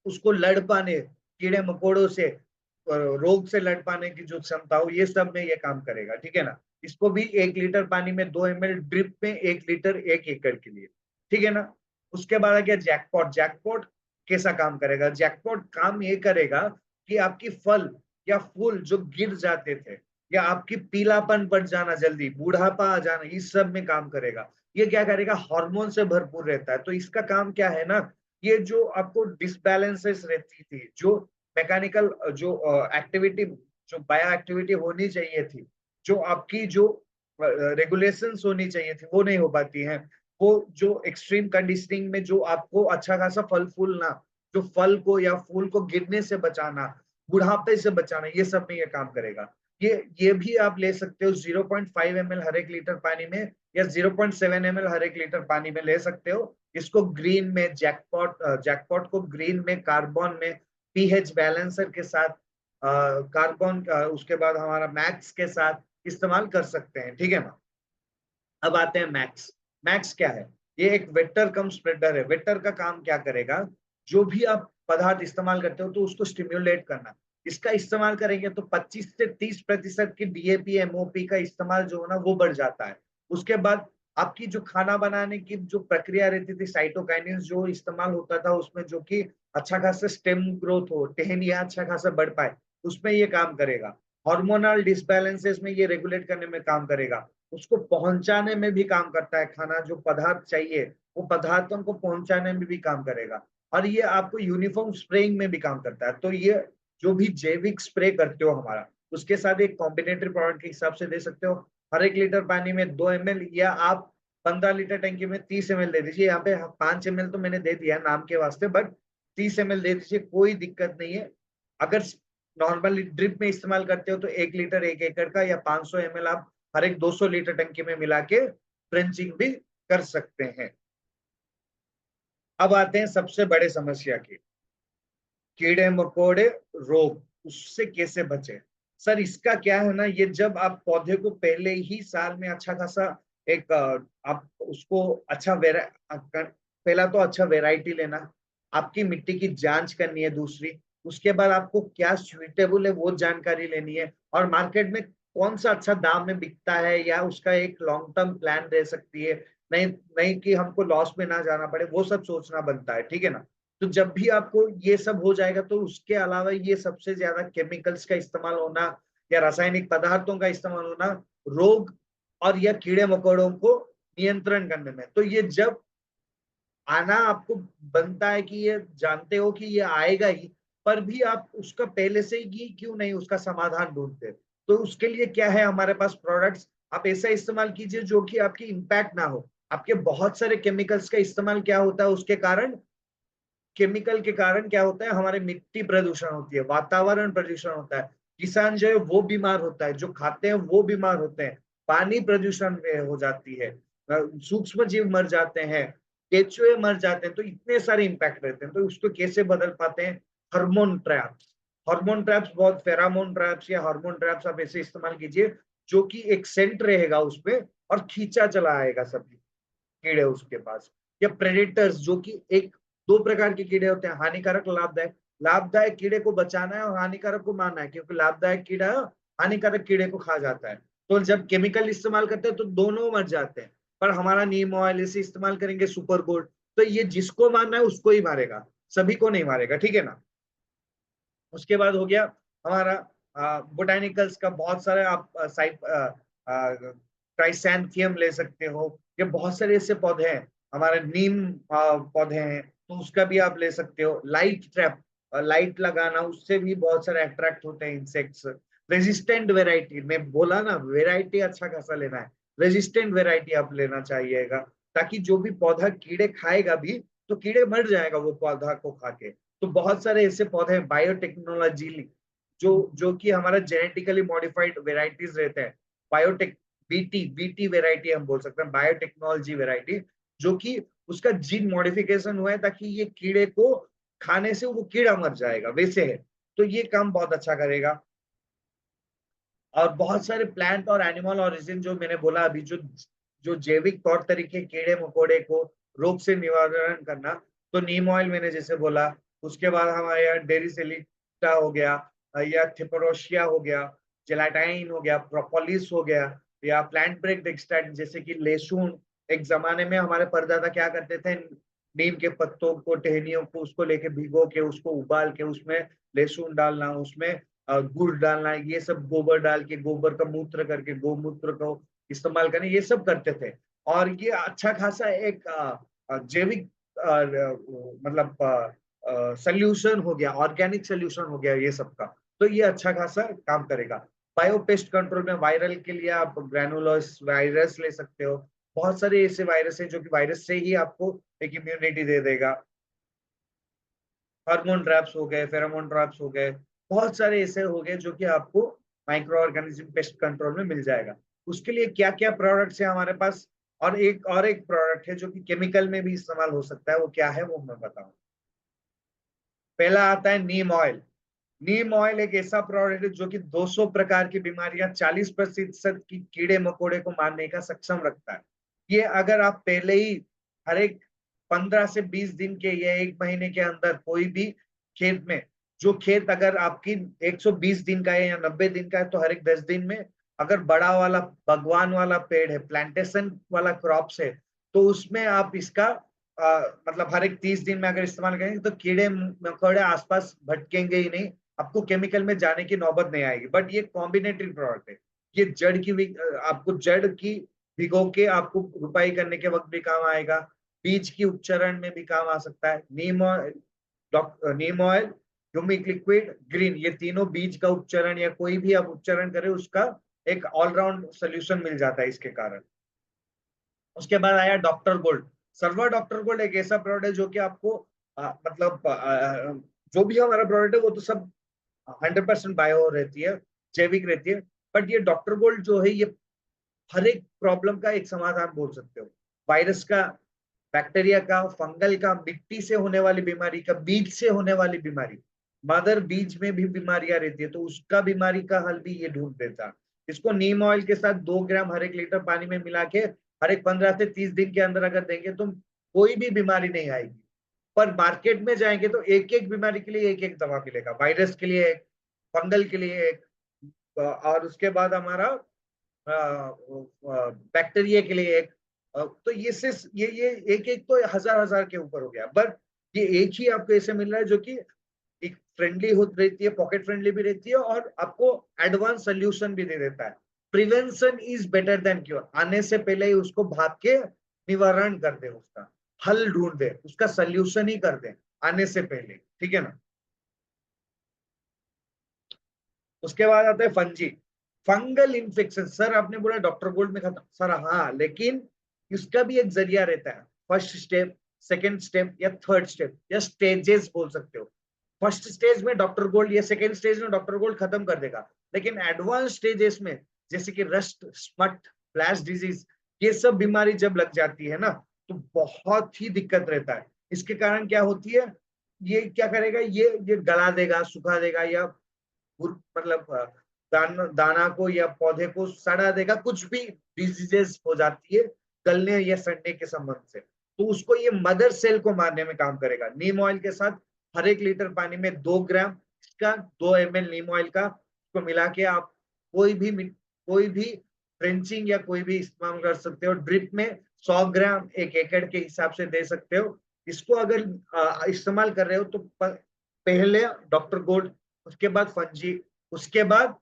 A: उसको लड़ पाने, कीड़े मकोड़ों से, रोग से लड़ पाने की जो क्षमता हो, ये सब में ये काम करेगा। ठीक है ना। इसको भी 1 लीटर पानी में 2 ml, ड्रिप में 1 लीटर 1 एकड़ के लिए। ठीक है ना। उसके बाद आ गया जैकपॉट। जैकपॉट कैसा काम करेगा, जैकपॉट काम ये करेगा कि आपकी फल या फूल जो गिर जाते थे, या आपकी पीलापन पड़ जाना, जल्दी बूढ़ापा आ जाना, इस सब में काम करेगा। ये क्या करेगा, हार्मोन से भरपूर रहता है, तो इसका काम क्या है ना, ये जो आपको डिसबैलेंसेस रहती थी, जो मैकेनिकल जो एक्टिविटी, जो बायो एक्टिविटी होनी चाहिए थी, जो आपकी जो रेगुलेशंस होनी चाहिए थी, वो नहीं हो पाती हैं। वो जो एक्सट्रीम कंडीशनिंग में जो आपको अच्छा खासा फल फूलना, जो फल को या फूल को गिरने से बचाना, बुढ़ापे से बचाना, ये सब में ये काम करेगा। ये भी आप ले सकते हो 0.5 ml हर एक लीटर पानी में, या 0.7 ml हर एक लीटर पानी में ले सकते हो। इसको ग्रीन में जैकपॉट को ग्रीन में कार्बन में पीएच बैलेंसर के साथ, कार्बन उसके बाद हमारा मैक्स के साथ इस्तेमाल कर सकते हैं। ठीक है ना। अब आते हैं मैक्स। मैक्स क्या है, ये एक वेक्टर कम स्प्रेडर है। वेक्टर का काम क्या करेगा, जो भी आप पदार्थ इस्तेमाल करते हो तो उसको स्टिम्युलेट करना। इसका इस्तेमाल करेंगे तो 25 से 30% की डीएपी एमओपी का इस्तेमाल जो है ना वो बढ़ जाता है। उसके बाद आपकी जो खाना बनाने की जो प्रक्रिया रहती थी, साइटोकाइनिन जो इस्तेमाल होता था उसमें, जो कि अच्छा खासा स्टेम ग्रोथ हो, टहनियां अच्छा खासा बढ़ पाए, उसमें ये काम करेगा। हार्मोनल डिसबैलेंसेस में ये रेगुलेट करने में काम करेगा। उसको पहुंचाने में भी काम करता है, खाना जो पदार्थ चाहिए वो पदार्थों को पहुंचाने में भी काम करेगा। और ये आपको यूनिफॉर्म स्प्रेइंग में भी काम करता है। तो ये जो भी जैविक स्प्रे करते हो हमारा, उसके साथ एक कॉम्बिनेटरी प्रोडक्ट के हिसाब से दे सकते हो। हर 1 लीटर पानी में 2 ml, या आप 15 लीटर टंकी में 30 ml दे दीजिए। यहाँ पे 5 ml तो मैंने दे दिया नाम के वास्ते, बट 30 ml दे दीजिए, कोई दिक्कत नहीं है। अगर नॉर्मली ड्रिप में इस्तेमाल करते हो तो 1 लीटर 1 एकड़ का, या 500 ml आप हर एक 200 लीटर टंकी में मिला के ट्रेंचिंग भी कर सकते हैं। अब आते हैं सबसे बड़े समस्या की, कीड़े मकोड़े रोग, उससे कैसे बचे। सर इसका क्या है ना, ये जब आप पौधे को पहले ही साल में अच्छा खासा एक आप उसको अच्छा पहला तो अच्छा वेराइटी लेना, आपकी मिट्टी की जांच करनी है दूसरी, उसके बाद आपको क्या स्यूटेबल है वो जानकारी लेनी है, और मार्केट में कौन सा अच्छा दाम में बिकता है, या उसका एक लॉन्ग टर्म प्लान रह सकती है। नहीं नहीं कि हमको लॉस में ना जाना पड़े, वो सब सोचना बनता है, ठीक है ना। तो जब भी आपको ये सब हो जाएगा, तो उसके अलावा ये सबसे ज्यादा केमिकल्स का इस्तेमाल होना या रासायनिक पदार्थों का इस्तेमाल होना रोग और या कीड़े मकोड़ों को नियंत्रण करने में, तो ये जब आना आपको बनता है कि ये जानते हो कि ये आएगा ही, पर भी आप उसका पहले से ही क्यों नहीं उसका समाधान ढूंढते। तो उसके लिए क्या है हमारे पास प्रोडक्ट्स, आप ऐसा इस्तेमाल कीजिए जो कि आपकी इम्पैक्ट ना हो। आपके बहुत सारे केमिकल्स का इस्तेमाल क्या होता है, उसके कारण केमिकल के कारण क्या होता है, हमारे मिट्टी प्रदूषण होती है, वातावरण प्रदूषण होता है, किसान जो है वो बीमार होता है, जो खाते हैं वो बीमार होते हैं, पानी प्रदूषण में हो जाती है, सूक्ष्म जीव मर जाते हैं, केंचुए मर जाते हैं। तो इतने सारे इंपैक्ट रहते हैं, तो उसको कैसे बदल पाते हैं, हार्मोन ट्रैप्स। हार्मोन ट्रैप्स बहुत, फेरामोन ट्रैप्स या हार्मोन ट्रैप्स आप ऐसे इस्तेमाल कीजिए जो कि एक सेंट रहेगा उसपे और खींचा चला आएगा सभी कीड़े उसके पास। या प्रेडेटर्स, जो कि एक दो प्रकार के कीड़े होते हैं, हानिकारक लाभदायक। लाभदायक कीड़े को बचाना है और हानिकारक को मारना है, क्योंकि लाभदायक कीड़ा हानिकारक कीड़े को खा जाता है। तो जब केमिकल इस्तेमाल करते हैं तो दोनों मर जाते हैं। पर हमारा नीम ऑयल इसे इस्तेमाल करेंगे सुपर गोल्ड, तो ये जिसको मारना है उसको ही मारेगा, सभी को नहीं मारेगा, ठीक है ना। उसके बाद हो गया हमारा बोटानिकल्स का बहुत सारे आप क्राइसैंथियम ले सकते हो। ये बहुत सारे ऐसे पौधे हैं, हमारे नीम पौधे हैं, तो उसका भी आप ले सकते हो। लाइट ट्रैप, लाइट लगाना, उससे भी बहुत सारे अट्रैक्ट होते हैं इंसेक्ट्स। रेजिस्टेंट वेराइटी, मैं बोला ना वेराइटी अच्छा खासा लेना है, रेजिस्टेंट वेराइटी आप लेना चाहिएगा, ताकि जो भी पौधा कीड़े खाएगा भी तो कीड़े मर जाएगा वो पौधा को खा के। तो बहुत सारे ऐसे पौधे हैं बायोटेक्नोलॉजी, जो कि हमारा जेनेटिकली मॉडिफाइड वेराइटीज रहते हैं। बायोटेक बीटी बीटी वेराइटी हम बोल सकते हैं, बायोटेक्नोलॉजी वेराइटी, जो कि उसका जीन मॉडिफिकेशन हुआ है ताकि ये कीड़े को खाने से वो कीड़ा मर जाएगा, वैसे है। तो ये काम बहुत अच्छा करेगा। और बहुत सारे प्लांट और एनिमल ओरिजिन जो मैंने बोला अभी, जो जो जैविक तौर तरीके कीड़े मकोड़े को रोग से निवारण करना, तो नीम ऑयल मैंने जैसे बोला। उसके बाद हमारे यहाँ डेरी सेलिटा हो गया, या थिपरोशिया हो गया, जेलाटाइन हो गया, प्रोपोलिस हो गया, या प्लांट ब्रेक एक्सट्रैक्ट जैसे कि लहसुन। एक जमाने में हमारे परदादा क्या करते थे, नीम के पत्तों को, टहनियों को, उसको लेके भिगो के उसको उबाल के उसमें लहसुन डालना, उसमें गुड़ डालना, ये सब गोबर डाल के, गोबर का मूत्र करके गोमूत्र को इस्तेमाल करना, ये सब करते थे। और ये अच्छा खासा एक जैविक मतलब सोल्यूशन हो गया, ऑर्गेनिक सोल्यूशन हो गया ये सब का। तो ये अच्छा खासा काम करेगा। बायोपेस्ट कंट्रोल में वायरल के लिए आप ग्रेनुलोस वायरस ले सकते हो। बहुत सारे ऐसे वायरस हैं जो कि वायरस से ही आपको एक इम्यूनिटी दे देगा। हार्मोन ट्रैप्स हो गए, फेरोमोन ट्रैप्स हो गए, बहुत सारे ऐसे हो गए जो कि आपको माइक्रो ऑर्गेनिज्म पेस्ट कंट्रोल में मिल जाएगा। उसके लिए क्या क्या प्रोडक्ट्स है हमारे पास, और एक प्रोडक्ट है जो कि केमिकल में भी इस्तेमाल हो सकता है, वो क्या है वो मैं बताऊं। पहला आता है नीम ऑयल। नीम ऑयल एक ऐसा प्रोडक्ट है जो कि 200 प्रकार की बीमारियां, 40% की कीड़े मकोड़े को मारने का सक्षम रखता है। ये अगर आप पहले ही हर एक 15 से 20 दिन के या 1 महीने के अंदर कोई भी खेत में, जो खेत अगर आपकी 120 दिन का है या 90 दिन का है, तो हर एक 10 दिन में अगर बड़ा वाला भगवान वाला पेड़ है, प्लांटेशन वाला क्रॉप्स है, तो उसमें आप इसका मतलब हर एक 30 दिन में अगर इस्तेमाल करेंगे तो कीड़े मकोड़े आसपास भटकेंगे ही नहीं, आपको केमिकल में जाने की नौबत नहीं आएगी। बट ये कॉम्बिनेटरी प्रोडक्ट है, ये जड़ की भी आपको जड़ की भिगो के आपको रुपाई करने के वक्त भी काम आएगा, बीज की उपचरण में भी काम आ सकता है। नीम ऑयल, नीम ऑयल ह्यूमिक लिक्विड, ग्रीन, ये तीनों बीज का उपचरण या कोई भी आप उपचरण करें उसका एक ऑलराउंड सोल्यूशन मिल जाता है इसके कारण। उसके बाद आया doctor gold. Server doctor gold एक ऐसा प्रोडक्ट है जो कि आपको मतलब जो भी हमारा प्रोडक्ट है वो तो सब 100% बायो रहती है, जैविक रहती है, बट ये डॉक्टर गोल्ड जो है ये हर एक प्रॉब्लम का एक समाधान बोल सकते हो। वायरस का, बैक्टीरिया का, फंगल का, मिट्टी से होने वाली बीमारी का, बीज से होने वाली बीमारी, मदर बीज में भी बीमारियां रहती है तो उसका बीमारी का हल भी ये ढूंढ देता है। इसको नीम ऑयल के साथ 2 ग्राम हर एक लीटर पानी में मिला के हर एक 15 से 30 दिन के अंदर अगर देंगे तो कोई भी बीमारी नहीं आएगी। पर मार्केट में जाएंगे तो एक एक बीमारी के लिए एक एक दवा मिलेगा, वायरस के लिए एक, फंगल के लिए एक, और उसके बाद हमारा बैक्टीरिया के लिए एक। तो ये एक एक तो हजार हजार के ऊपर हो गया, बट ये एक ही आपको ऐसे मिल रहा है जो कि एक फ्रेंडली हो रहती है, पॉकेट फ्रेंडली भी रहती है और आपको एडवांस सोल्यूशन भी दे देता है। Prevention is better than cure, आने से पहले ही उसको भाग के निवारण कर दे, उसका हल ढूंढ दे, उसका सोल्यूशन ही कर दे आने से पहले, ठीक है ना। उसके बाद आता है फंजी, फंगल इन्फेक्शन। सर आपने बोला डॉक्टर गोल्ड में खत्म, सर हाँ, लेकिन इसका भी एक जरिया रहता है, फर्स्ट स्टेप, सेकंड स्टेप या थर्ड स्टेप या स्टेजेस बोल सकते हो। फर्स्ट स्टेज में डॉक्टर गोल्ड या सेकंड स्टेज में डॉक्टर गोल्ड खत्म कर देगा, लेकिन एडवांस स्टेजेस में जैसे कि रस्ट, स्मट, फ्लैश डिजीज, ये सब बीमारी जब लग जाती है ना तो बहुत ही दिक्कत रहता है। इसके कारण क्या होती है, ये क्या करेगा, ये गला देगा, सुखा देगा या मतलब दाना को या पौधे को सड़ा देगा, कुछ भी डिजीजेस हो जाती है गलने या सड़ने के संबंध से, तो उसको ये मदर सेल को मारने में काम करेगा। नीम ऑयल के साथ हर एक लीटर पानी में 2 ग्राम इसका, 2 ml नीम ऑयल का को मिला के आप कोई भी ड्रेंचिंग या कोई भी इस्तेमाल कर सकते हो। ड्रिप में 100 ग्राम 1 एकड़ के हिसाब से दे सकते हो। इसको अगर इस्तेमाल कर रहे हो तो पहले डॉक्टर गोल्ड, उसके बाद फंजी, उसके बाद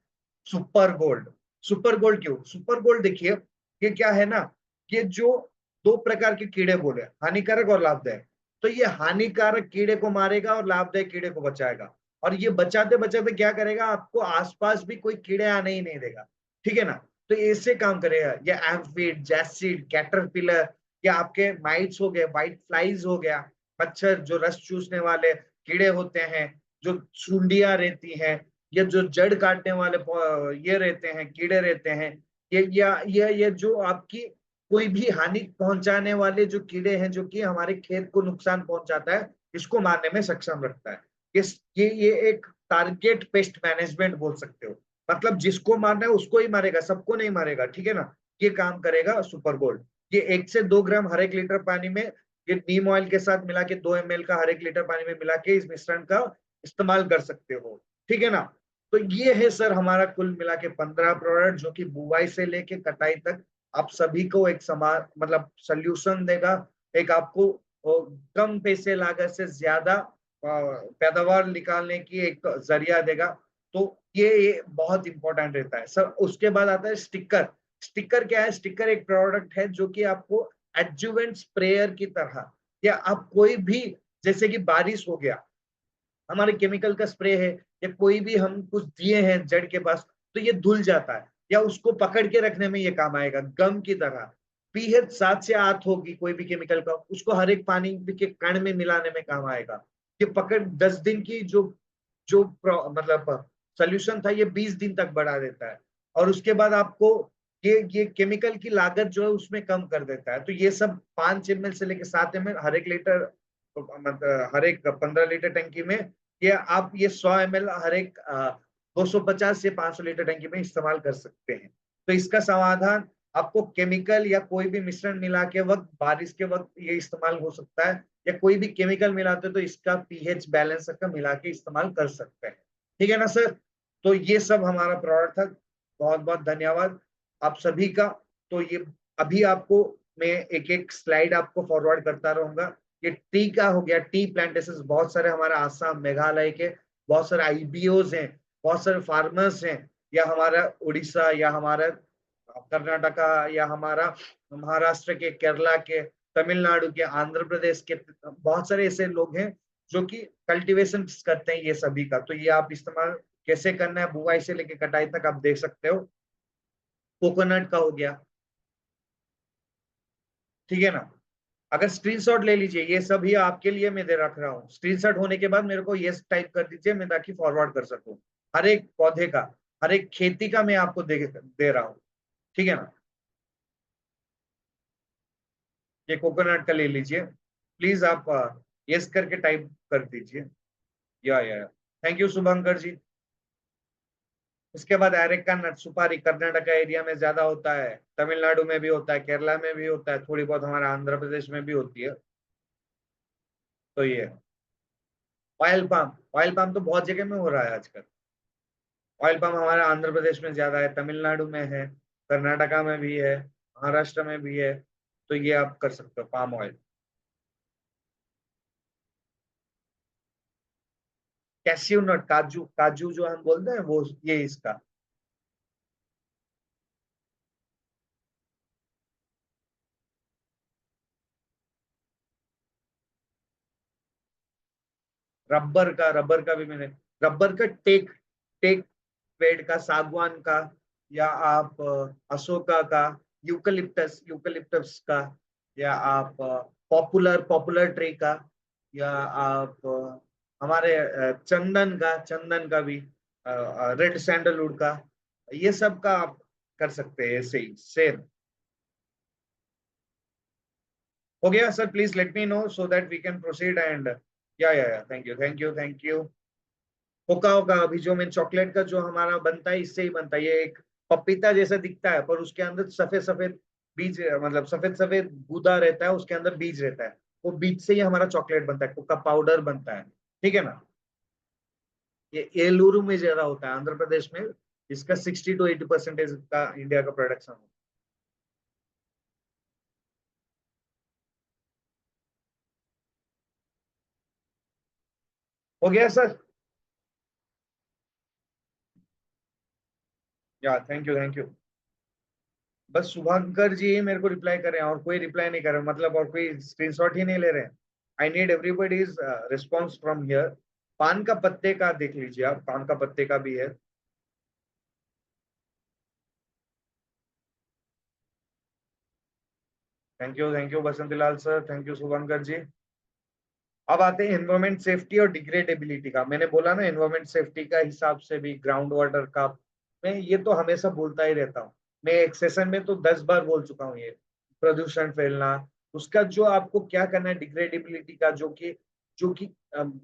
A: सुपर गोल्ड। सुपर गोल्ड क्यों सुपर गोल्ड, देखिए ये क्या है ना, ये जो 2 प्रकार के कीड़े बोले, हानिकारक और लाभदायक, तो ये हानिकारक कीड़े को मारेगा और लाभदायक कीड़े को बचाएगा। और ये बचाते बचाते क्या करेगा, आपको आसपास भी कोई कीड़े आने ही नहीं देगा, ठीक है ना। तो ऐसे काम करेगा, या एम्फिड, जैसिड, कैटरपिलर, या आपके माइट्स हो गए, व्हाइट फ्लाइज हो गया, मच्छर जो रस चूसने वाले कीड़े होते हैं, जो सुंडियां रहती हैं, या जो जड़ काटने वाले ये रहते हैं, कीड़े रहते हैं, ये जो आपकी कोई भी हानि पहुंचाने वाले जो कीड़े हैं जो कि हमारे खेत को नुकसान पहुंचाता है, इसको मारने में सक्षम रखता है। ये एक टारगेट पेस्ट मैनेजमेंट बोल सकते हो, मतलब जिसको मारना है उसको ही मारेगा, सबको नहीं मारेगा, ठीक है ना। ये काम करेगा सुपर गोल्ड। ये 1 से 2 ग्राम हर एक लीटर पानी में, ये नीम ऑयल के साथ मिला के 2 ml का हर एक लीटर पानी में मिला के इस मिश्रण का इस्तेमाल कर सकते हो, ठीक है ना। तो ये है सर हमारा कुल मिला के 15 प्रोडक्ट जो कि बुआई से लेके कटाई तक आप सभी को एक समान मतलब सोल्यूशन देगा, एक आपको कम पैसे लागत से ज्यादा पैदावार निकालने की एक जरिया देगा। तो ये बहुत इंपॉर्टेंट रहता है सर। उसके बाद आता है स्टिकर। स्टिकर क्या है, स्टिकर एक प्रोडक्ट है जो कि आपको एडजुवेंट स्प्रेयर की तरह, या आप कोई भी, जैसे कि बारिश हो गया, हमारे केमिकल का स्प्रे है, या कोई भी हम कुछ दिए हैं जड़ के पास तो ये धुल जाता है, या उसको पकड़ के रखने में ये काम आएगा गम की तरह। पीएच 7 से 8 होगी कोई भी केमिकल का, उसको हर एक पानी के कण में मिलाने में काम आएगा। ये पकड़ 10 दिन की जो जो मतलब सोल्यूशन था ये 20 दिन तक बढ़ा देता है। और उसके बाद आपको ये केमिकल की लागत जो है उसमें कम कर देता है। तो ये सब 5 ml से लेकर 7 ml हर एक लीटर, मतलब हर एक 15 लीटर टंकी में, ये आप ये 100 ml हर एक 250 से 500 लीटर टंकी में इस्तेमाल कर सकते हैं। तो इसका समाधान आपको केमिकल या कोई भी मिश्रण मिला के वक्त, बारिश के वक्त ये इस्तेमाल हो सकता है, या कोई भी केमिकल मिलाते हो तो इसका पीएच बैलेंस का मिला के इस्तेमाल कर सकते हैं, ठीक है ना सर। तो ये सब हमारा प्रोडक्ट था। बहुत बहुत धन्यवाद आप सभी का। तो ये अभी आपको मैं एक एक स्लाइड आपको फॉरवर्ड करता रहूंगा। ये टी का हो गया, टी प्लांटेशन बहुत सारे हमारे आसाम, मेघालय के बहुत सारे आईबीओज हैं, बहुत सारे फार्मर्स हैं, या हमारा उड़ीसा, या हमारा कर्नाटका, या हमारा महाराष्ट्र के, केरला के, तमिलनाडु के, आंध्र प्रदेश के, बहुत सारे ऐसे लोग हैं जो कि कल्टीवेशन करते हैं ये सभी का। तो ये आप इस्तेमाल कैसे करना है, बुआई से लेके कटाई तक आप देख सकते हो। कोकोनट का हो गया, ठीक है ना। अगर स्क्रीनशॉट ले लीजिए, ये सभी आपके लिए मैं दे रख रहा हूँ। स्क्रीनशॉट होने के बाद मेरे को ये टाइप कर दीजिए, मैं ताकि फॉरवर्ड कर सकूं। हर एक पौधे का, हर एक खेती का मैं आपको दे रहा हूँ, ठीक है ना। ये कोकोनट का ले लीजिए, प्लीज आप यस करके टाइप कर दीजिए। या थैंक यू शुभंकर जी। इसके बाद एरेका नट, सुपारी कर्नाटका एरिया में ज्यादा होता है, तमिलनाडु में भी होता है, केरला में भी होता है, थोड़ी बहुत हमारे आंध्र प्रदेश में भी होती है। तो ये ऑयल पाम तो बहुत जगह में हो रहा है आजकल। ऑयल पाम हमारे आंध्र प्रदेश में ज्यादा है, तमिलनाडु में है, कर्नाटका में भी है, महाराष्ट्र में भी है। तो ये आप कर सकते हो पाम ऑयल। कैस्यू नट, काजू, काजू जो हम बोलते हैं वो, ये इसका। रबर का भी मैंने, रबर का टेक, टेक पेड़ का, सागवान का, या आप अशोका का, यूकलिप्टस, यूकलिप्टस का, या आप पॉपुलर, पॉपुलर ट्री का, या आप हमारे चंदन का, चंदन का भी, रेड सैंडलवुड का, ये सब का आप कर सकते हैं ऐसे ही सेम। हो गया sir, please let me know so that we can proceed and yeah thank you, thank you, thank you. होका होगा, अभी जो मैं चॉकलेट का जो हमारा बनता है इससे ही बनता है। ये एक पपीता जैसा दिखता है, पर उसके अंदर सफेद सफेद बीज, मतलब सफेद सफेद गूदा रहता है, उसके अंदर बीज रहता है। वो बीज से ही हमारा चॉकलेट बनता है, कोका पाउडर बनता है, ठीक है ना। ये एलुरु में ज्यादा होता है, आंध्र प्रदेश में इसका 60 to 80% का इंडिया का प्रोडक्शन होता है। हो गया सर। या थैंक यू, थैंक यू। बस शुभंकर जी ही मेरे को रिप्लाई कर रहे हैं, और कोई रिप्लाई नहीं कर रहे, मतलब और कोई स्क्रीनशॉट ही नहीं ले रहे हैं। I need everybody is response from here. पान का पत्ते का देख लीजिए आप, पान का पत्ते का भी है। Thank you Basant Lal sir, thank you Shubhankar ji. अब आते हैं एनवायरमेंट सेफ्टी और डिग्रेडेबिलिटी का। मैंने बोला ना, एनवायरमेंट सेफ्टी का हिसाब से भी ग्राउंड वाटर का, मैं ये तो हमेशा बोलता ही रहता हूँ। मैं एक सेशन में तो 10 बार बोल चुका हूँ ये। प्रदूषण फैलना, उसका जो आपको क्या करना है, डिग्रेडेबिलिटी का, जो कि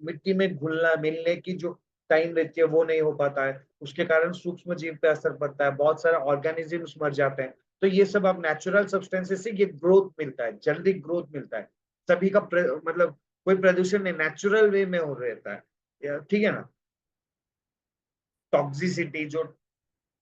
A: मिट्टी में घुलना मिलने की जो टाइम रहती है वो नहीं हो पाता है, उसके कारण सूक्ष्म जीव पे असर पड़ता है, बहुत सारे ऑर्गेनिजम्स मर जाते हैं। तो ये सब आप नेचुरल सब्सटेंसेस से ये ग्रोथ मिलता है, जल्दी ग्रोथ मिलता है। सभी का मतलब कोई प्रदूषण नहीं, नेचुरल वे में हो रहता है, ठीक है ना। टॉक्सिसिटी जो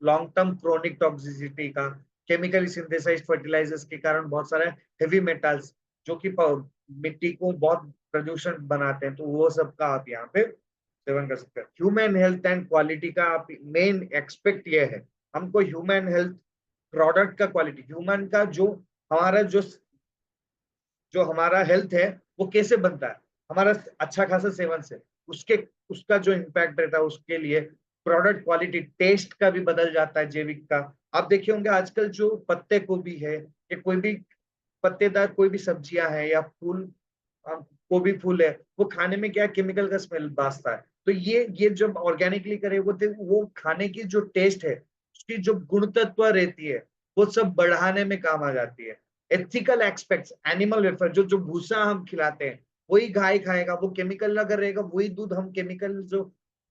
A: लॉन्ग टर्म क्रोनिक टॉक्सिसिटी का, केमिकली सिंथेसाइज्ड फर्टिलाइजर्स के कारण बहुत सारे हेवी मेटल्स जो कि मिट्टी को बहुत प्रदूषण बनाते हैं, तो वो सब का आप यहाँ पे सेवन कर सकते हैं। ह्यूमन हेल्थ एंड क्वालिटी का आप मेन एक्सपेक्ट ये है, हमको ह्यूमन हेल्थ, प्रोडक्ट का क्वालिटी, ह्यूमन का जो हमारा जो हमारा हेल्थ है वो कैसे बनता है, हमारा अच्छा खासा सेवन से, उसके उसका जो इम्पैक्ट रहता है, उसके लिए प्रोडक्ट क्वालिटी, टेस्ट का भी बदल जाता है, जैविक का। आप देखे होंगे आजकल जो पत्ते गोभी है, या कोई भी पत्तेदार कोई भी सब्जियां हैं, या फूल, गोभी फूल है, वो खाने में क्या केमिकल का स्मेल बासता है। तो ये जब ऑर्गेनिकली करे वो खाने की जो टेस्ट है, उसकी जो गुण तत्व रहती है, वो सब बढ़ाने में काम आ जाती है। एथिकल एक्सपेक्ट्स, एनिमल वेलफेयर, जो जो हम खिलाते हैं वही गाय खाएगा, वो केमिकल अगर रहेगा, वही दूध हम केमिकल जो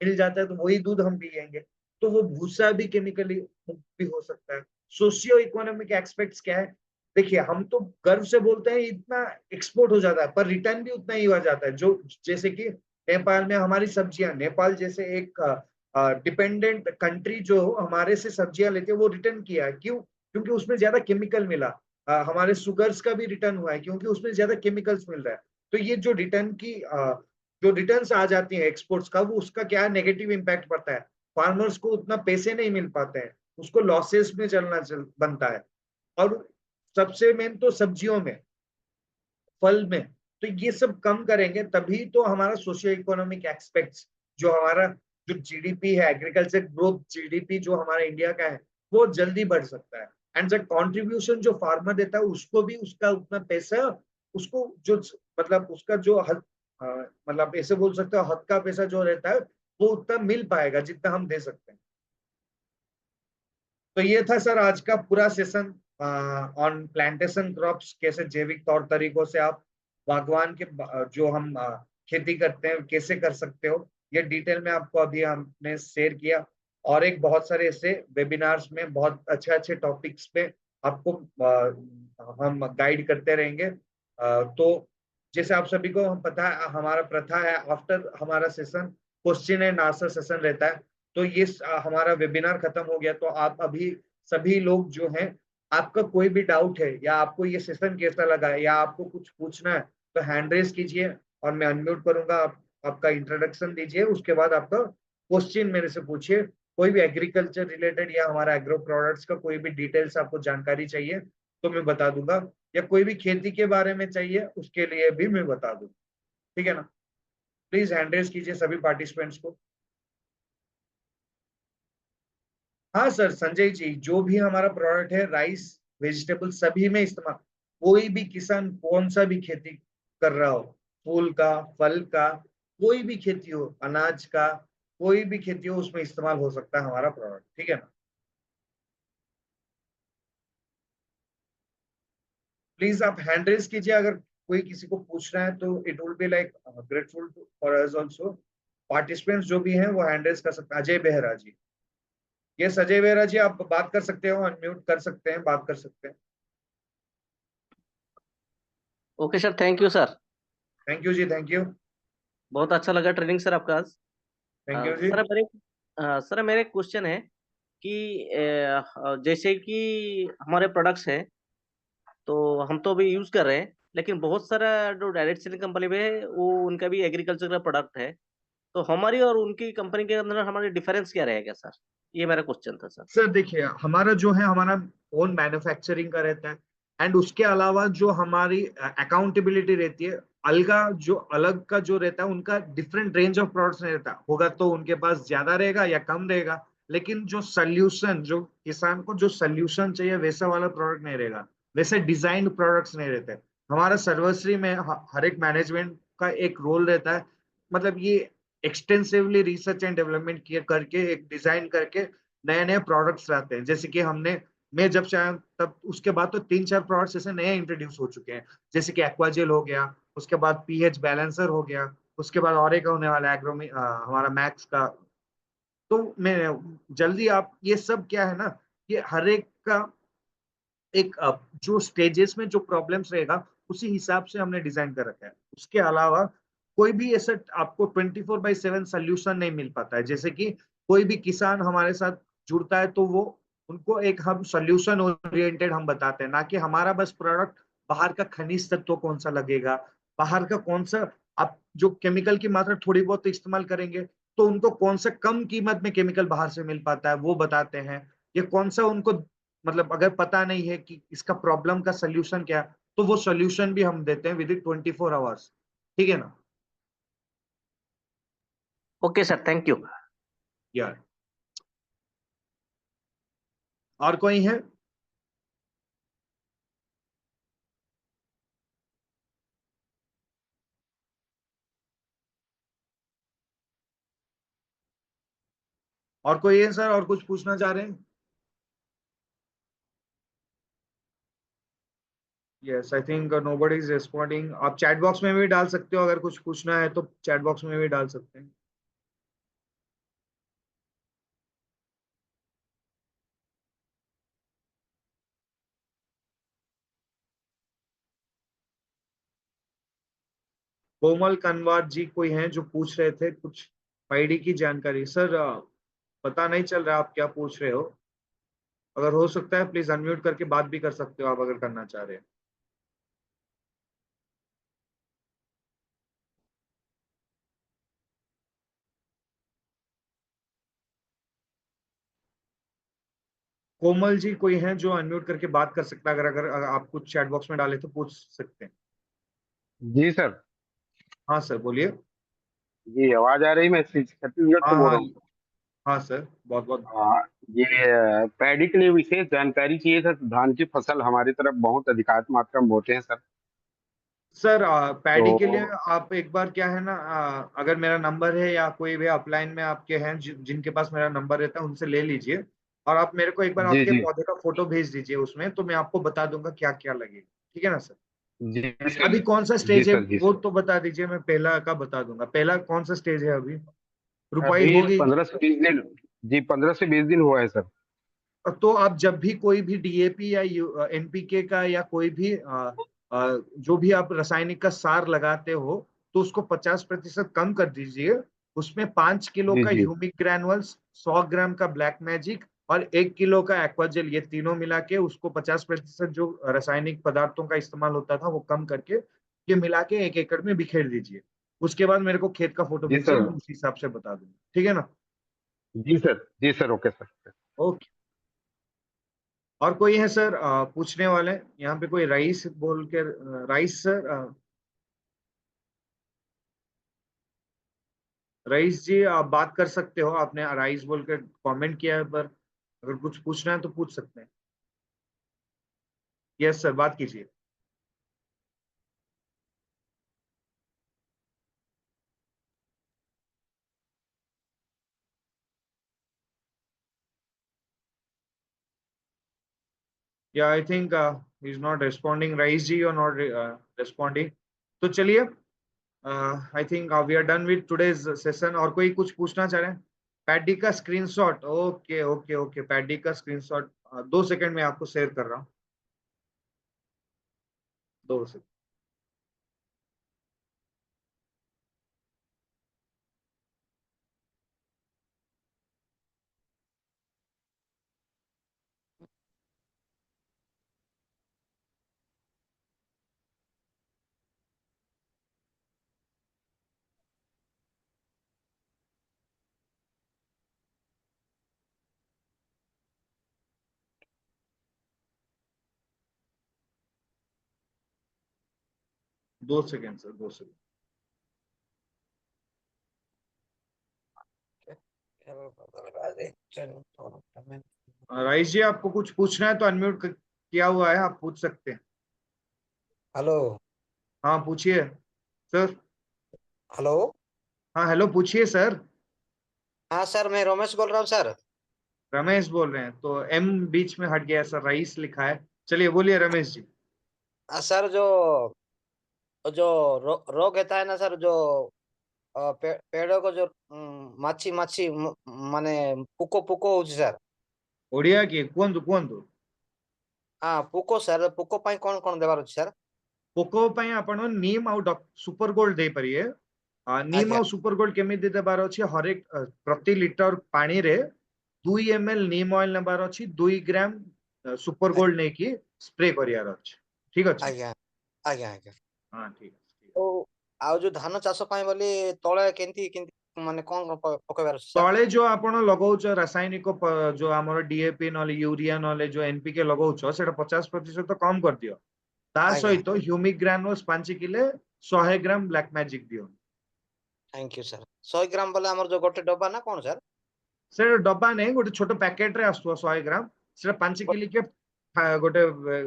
A: मिल जाता है तो वही दूध हम पियेंगे। तो वो भूसा भी केमिकली मुक्त भी हो सकता है। सोशियो इकोनॉमिक एक्सपेक्ट्स क्या है, देखिए हम तो गर्व से बोलते हैं इतना एक्सपोर्ट हो जाता है, पर रिटर्न भी उतना ही हो जाता है। जो जैसे कि नेपाल में हमारी सब्जियां, नेपाल जैसे एक डिपेंडेंट कंट्री जो हमारे से सब्जियां लेते हैं, वो रिटर्न किया है, क्यों? क्योंकि उसमें ज्यादा केमिकल मिला। हमारे सुगर्स का भी रिटर्न हुआ है, क्योंकि उसमें ज्यादा केमिकल्स मिल रहा है। तो ये जो रिटर्न की जो रिटर्न्स आ जाती है एक्सपोर्ट्स का, वो उसका क्या नेगेटिव इम्पैक्ट पड़ता है, फार्मर्स को उतना पैसे नहीं मिल पाते हैं, उसको लॉसेस में बनता है। और सबसे मेन तो सब्जियों में, फल में, तो ये सब कम करेंगे तभी तो हमारा सोशियो इकोनॉमिक एक्सपेक्ट्स, जो हमारा जो जीडीपी है, एग्रीकल्चर ग्रोथ जीडीपी जो हमारा इंडिया का है, वो जल्दी बढ़ सकता है। एंड द कंट्रीब्यूशन जो फार्मर देता है उसको भी उसका उतना पैसा, उसको जो मतलब उसका जो हक, मतलब ऐसे बोल सकते हो हक का पैसा जो रहता है वो उतना मिल पाएगा जितना हम दे सकते हैं। तो ये था सर आज का पूरा सेशन ऑन प्लांटेशन क्रॉप्स, कैसे जैविक तौर तरीकों से आप बागवान के जो हम खेती करते हैं कैसे कर सकते हो, ये डिटेल में आपको अभी हमने शेयर किया। और एक बहुत सारे ऐसे वेबिनार्स में बहुत अच्छे अच्छे टॉपिक्स पे आपको हम गाइड करते रहेंगे। तो जैसे आप सभी को हम पता है हमारा प्रथा है आफ्टर हमारा session question and answer session रहता है। तो ये हमारा वेबिनार खत्म हो गया तो आप अभी सभी लोग जो हैं, आपका कोई भी डाउट है या आपको ये सेशन कैसा लगा है या आपको कुछ पूछना है तो हैंड रेज कीजिए और मैं अनम्यूट करूंगा। आपका इंट्रोडक्शन दीजिए, उसके बाद आपका क्वेश्चन मेरे से पूछिए। कोई भी एग्रीकल्चर रिलेटेड या हमारा एग्रो प्रोडक्ट्स का कोई भी डिटेल्स आपको जानकारी चाहिए तो मैं बता दूंगा, या कोई भी खेती के बारे में चाहिए उसके लिए भी मैं बता दूंगा। ठीक है ना? प्लीज हैंड रेज कीजिए सभी पार्टिसिपेंट्स को। हाँ सर, संजय जी, जो भी हमारा प्रोडक्ट है राइस वेजिटेबल सभी में इस्तेमाल, कोई भी किसान कौन सा भी खेती कर रहा हो, फूल का, फल का, कोई भी खेती हो, अनाज का, कोई भी खेती हो उसमें इस्तेमाल हो सकता है हमारा प्रोडक्ट। ठीक है ना? प्लीज आप हैंड रेज कीजिए अगर कोई किसी को पूछ रहा है तो it will be like grateful for us also. Participants जो भी हैं वो हैंड रेज कर सकते हैं। अजय बेहरा जी, ये अजय बेहरा जी, आप बात कर सकते हो, अनम्यूट कर सकते हैं, बात कर सकते हैं।
B: Okay sir, thank you sir.
A: Thank you जी, थैंक यू।
B: बहुत अच्छा लगा ट्रेनिंग सर आपका आज।
A: थैंक यू जी।
B: सर मेरे क्वेश्चन है कि जैसे कि हमारे प्रोडक्ट्स हैं तो हम तो अभी यूज कर रहे हैं, लेकिन बहुत सारा जो डायरेक्ट सेलिंग कंपनी पे है वो उनका भी एग्रीकल्चर का प्रोडक्ट है। तो हमारी और उनकी कंपनी के अंदर हमारे डिफरेंस क्या रहेगा सर? ये मेरा क्वेश्चन था सर।
A: सर देखिए, हमारा जो है हमारा ओन मैन्युफैक्चरिंग का रहता है। एंड उसके अलावा जो हमारी अकाउंटेबिलिटी रहती है, अलगा जो अलग का जो रहता है उनका डिफरेंट रेंज ऑफ प्रोडक्ट्स नहीं रहता होगा, तो उनके पास ज्यादा रहेगा या कम रहेगा। लेकिन जो सोल्यूशन, जो किसान को जो सोल्यूशन चाहिए वैसा वाला प्रोडक्ट नहीं रहेगा, वैसे डिजाइन प्रोडक्ट्स नहीं रहते। हमारा सर्वश्री में हर एक मैनेजमेंट का एक रोल रहता है। मतलब ये एक्सटेंसिवली रिसर्च एंड डेवलपमेंट किए करके एक डिजाइन करके नए नए प्रोडक्ट्स लाते हैं। जैसे कि हमने, मैं जब से आया तब उसके बाद तो तीन चार प्रोडक्ट्स ऐसे नए इंट्रोड्यूस हो चुके हैं। जैसे कि एक्वाजेल हो गया, उसके बाद पीएच बैलेंसर हो गया, उसके बाद और एक होने वाला है एग्रोमी हमारा मैक्स का। तो मैं जल्दी, आप ये सब क्या है ना, ये हर एक का एक जो स्टेजेस में जो प्रॉब्लम्स रहेगा उसी हिसाब से हमने डिजाइन कर रखा है। उसके अलावा कोई भी ऐसा आपको 24/7 सोल्यूशन नहीं मिल पाता है। जैसे कि कोई भी किसान हमारे साथ जुड़ता है तो वो, उनको एक हम सोल्यूशन ओरिएंटेड हम बताते हैं, ना कि हमारा बस प्रोडक्ट बाहर का खनिज तत्व कौन सा लगेगा, बाहर का कौन सा, आप जो केमिकल की मात्रा थोड़ी बहुत इस्तेमाल करेंगे तो उनको कौन सा कम कीमत में केमिकल बाहर से मिल पाता है वो बताते हैं। ये कौन सा उनको, मतलब अगर पता नहीं है कि इसका प्रॉब्लम का सोल्यूशन क्या है, तो वो सोल्यूशन भी हम देते हैं विद इन 24 आवर्स। ठीक है ना?
B: Okay sir, thank you.
A: यार, और कोई है? और कोई है सर, और कुछ पूछना चाह रहे हैं? Yes, I think nobody is responding. आप चैट बॉक्स में भी डाल सकते हो, अगर कुछ पूछना है तो चैट बॉक्स में भी डाल सकते हैं। कोमल कनवार जी कोई हैं जो पूछ रहे थे कुछ आईडी की जानकारी। सर पता नहीं चल रहा आप क्या पूछ रहे हो। अगर हो सकता है प्लीज अनम्यूट करके बात भी कर सकते हो आप, अगर करना चाह रहे हैं। कोमल जी कोई हैं जो अनम्यूट करके बात कर सकता है, अगर अगर अगर आप कुछ चैट बॉक्स में डाले तो पूछ सकते हैं।
C: जी सर।
A: हाँ सर बोलिए।
C: जी आवाज आ रही, मैं छत्तीसगढ़ से
A: हाँ
C: बोल
A: हाँ।
C: रहा हूँ।
A: हाँ सर, बहुत बहुत।
C: हाँ, ये पैडी के लिए विशेष जानकारी चाहिए था। धान की फसल हमारी तरफ बहुत अधिकांश मात्रा में बोते हैं सर।
A: सर
C: तो
A: पैडी के लिए आप एक बार क्या है ना, अगर मेरा नंबर है या कोई भी अपलाइन में आपके हैं जिनके पास मेरा नंबर रहता है उनसे ले लीजिए। और आप मेरे को एक बार
C: जी
A: आपके
C: जी
A: पौधे का फोटो भेज दीजिए उसमें, तो मैं आपको बता दूंगा क्या क्या लगेगा। ठीक है ना सर?
C: जी सर।
A: अभी कौन सा
C: जी
A: स्टेज है
C: सर। जी
A: वो
C: सर।
A: तो बता दीजिए, मैं पहला का बता दूंगा। पहला कौन सा स्टेज है अभी? रुपाई
C: अभी
A: हो गई?
C: 15 से 20 दिन। जी 15 से 20 दिन हुआ है सर।
A: तो आप जब भी कोई भी डीएपी या एनपीके का या कोई भी जो भी आप रासायनिक का सार लगाते हो, तो उसको 50% कम कर दीजिए। उसमें 5 किलो
C: जी
A: का
C: जी
A: ह्यूमिक ग्रैनुअल्स, 100 ग्राम का ब्लैक मैजिक और 1 किलो का एक्वाजेल, ये तीनों मिला के उसको 50% जो रासायनिक पदार्थों का इस्तेमाल होता था वो कम करके ये मिला के 1 एकड़ में बिखेर दीजिए। उसके बाद मेरे को खेत का फोटो
C: जी
A: भेजिए,
C: सर।
A: मैं उस हिसाब से बता दूंगा। ठीक है ना?
C: जी सर। जी सर। Okay sir.
A: ओके। और कोई है सर पूछने वाले? यहाँ पे कोई राइस बोल के, राइस सर, रईस जी आप बात कर सकते हो। आपने राइस बोल के कमेंट किया है, पर अगर कुछ पूछना है तो पूछ सकते हैं। यस सर, बात कीजिए। Yeah I think is not responding. Rais ji और नॉट रिस्पॉन्डिंग। तो चलिए, I think we are done with today's session. और कोई कुछ पूछना चाह रहे हैं? पैडी का screenshot, okay okay okay, paddy का स्क्रीनशॉट 2 सेकंड में आपको शेयर कर रहा हूँ। 2 सेकंड। दो second sir, 2 second. Rais ji आपको कुछ पूछना है तो अनम्यूट किया हुआ है, आप पूछ सकते हैं।
D: हेलो।
A: हाँ पूछिए सर।
D: हेलो।
A: हाँ हेलो, पूछिए सर।
D: हाँ सर, मैं रमेश बोल रहा हूँ सर।
A: रमेश बोल रहे हैं तो एम बीच में हट गया सर, रईस लिखा है। चलिए बोलिए रमेश जी।
D: सर जो जो रोग रहता है ना सर, जो पेड़ों को जो माछी माछी माने पुको पुको होची सर।
A: ओडिया की कुहतु।
D: हाँ पुको सर, पुको पाई कौन कौन देवार अछि सर?
A: पोको ପାଇଁ ଆପଣ नीम आउ सुपर गोल्ड दे परिए। नीम
D: आज्ञा।
A: आउ सुपर गोल्ड केमिति देबार अछि? हरेक प्रति लिटर पानी रे 2 ml नीम ऑयल नेबार अछि, 2 ग्राम सुपर गोल्ड नै की स्प्रे करियार अछि। ठीक अछि?
D: आज्ञा। आज्ञा आज्ञा।
A: हाँ ठीक है।
D: तो ଆଉ ଯୋଉ ଧାନ ଚାଷ ପାଇଁ ବୋଲି ତଳେ କେମିତି କେମିତି ମାନେ କଣ ପକେଇବାର ଅଛି ସାର୍?
A: तले जो आपण लगौछ रासायनिक जो आमर डीएपी नले यूरिया नले जो एनपीके लगौछ सेटा 50% कम कर दियो। ता
D: आज्ञा।
A: सहित ह्यूमिक ग्रानुल्स 5 किलो 100 ग्राम ब्लैक मैजिक दियो।
D: Thank you sir. 100 ग्राम बोले हमर जो गोटे डब्बा ना कौन सर?
A: से डब्बा नहीं, गोटे छोट पैकेट रे आसुवा 100 ग्राम। से 5 किलो के गोटे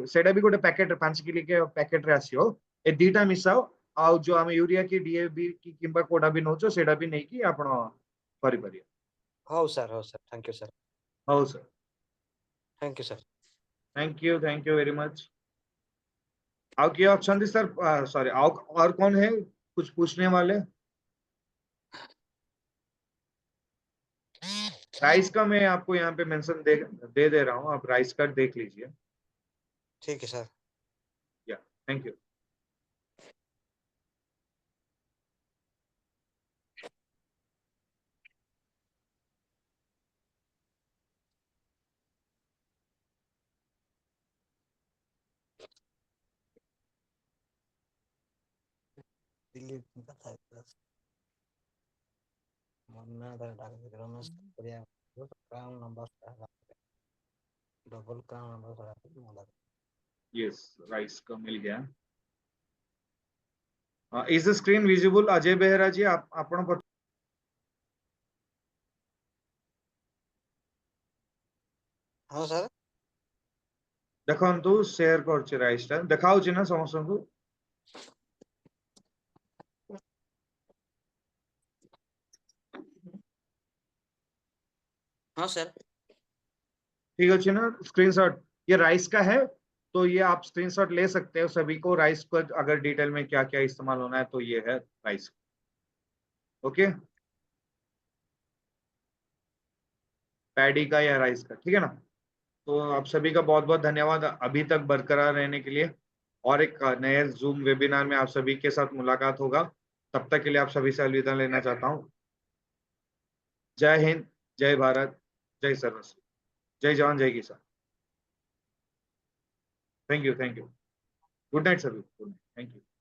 A: सेटा भी गोटे पैकेट 5 किलो के पैकेट रे आसियो। ए दीटा मिसाओ। आउ जो हम यूरिया की डीएपी की किंबा कोडा भी नौचो सेटा भी नहीं कि आपण करि परियो।
D: हो सर थैंक यू सर।
A: हो sir.
D: Thank you sir.
A: Thank you very much. आउ किए अच्छे सर? सॉरी, और कौन है कुछ पूछने वाले? राइस का मैं आपको यहाँ पे मेंशन दे रहा हूँ, आप राइस का देख लीजिए।
D: ठीक है सर।
A: या थैंक यू।
D: दिल्ली କଥା मन्ना डाक रमेश बढ़िया काम नंबर डबल काम नंबर
A: यस, राइस का मिल गया। Is the screen visible? Ajay Behera जी आपण
D: हाँ सर
A: ଦେଖନ୍ତୁ share କରୁଛି ରାଇସ୍ ଟା ଦେଖାଉଛି ନା ସମସ୍ତଙ୍କୁ
D: हाँ सर
A: ठीक अच्छे ना स्क्रीनशॉट ये राइस का है तो ये आप स्क्रीनशॉट ले सकते हो सभी को राइस को अगर डिटेल में क्या क्या इस्तेमाल होना है तो ये है राइस ओके पैडी का या राइस का ठीक है ना तो आप सभी का बहुत बहुत धन्यवाद अभी तक बरकरार रहने के लिए और एक नए जूम वेबिनार में आप सभी के साथ मुलाकात होगा तब तक के लिए आप सभी से अलविदा लेना चाहता हूँ जय हिंद जय भारत जय सर्वस्व जय जवान जय किसान थैंक यू गुड नाइट सभी गुड नाइट थैंक यू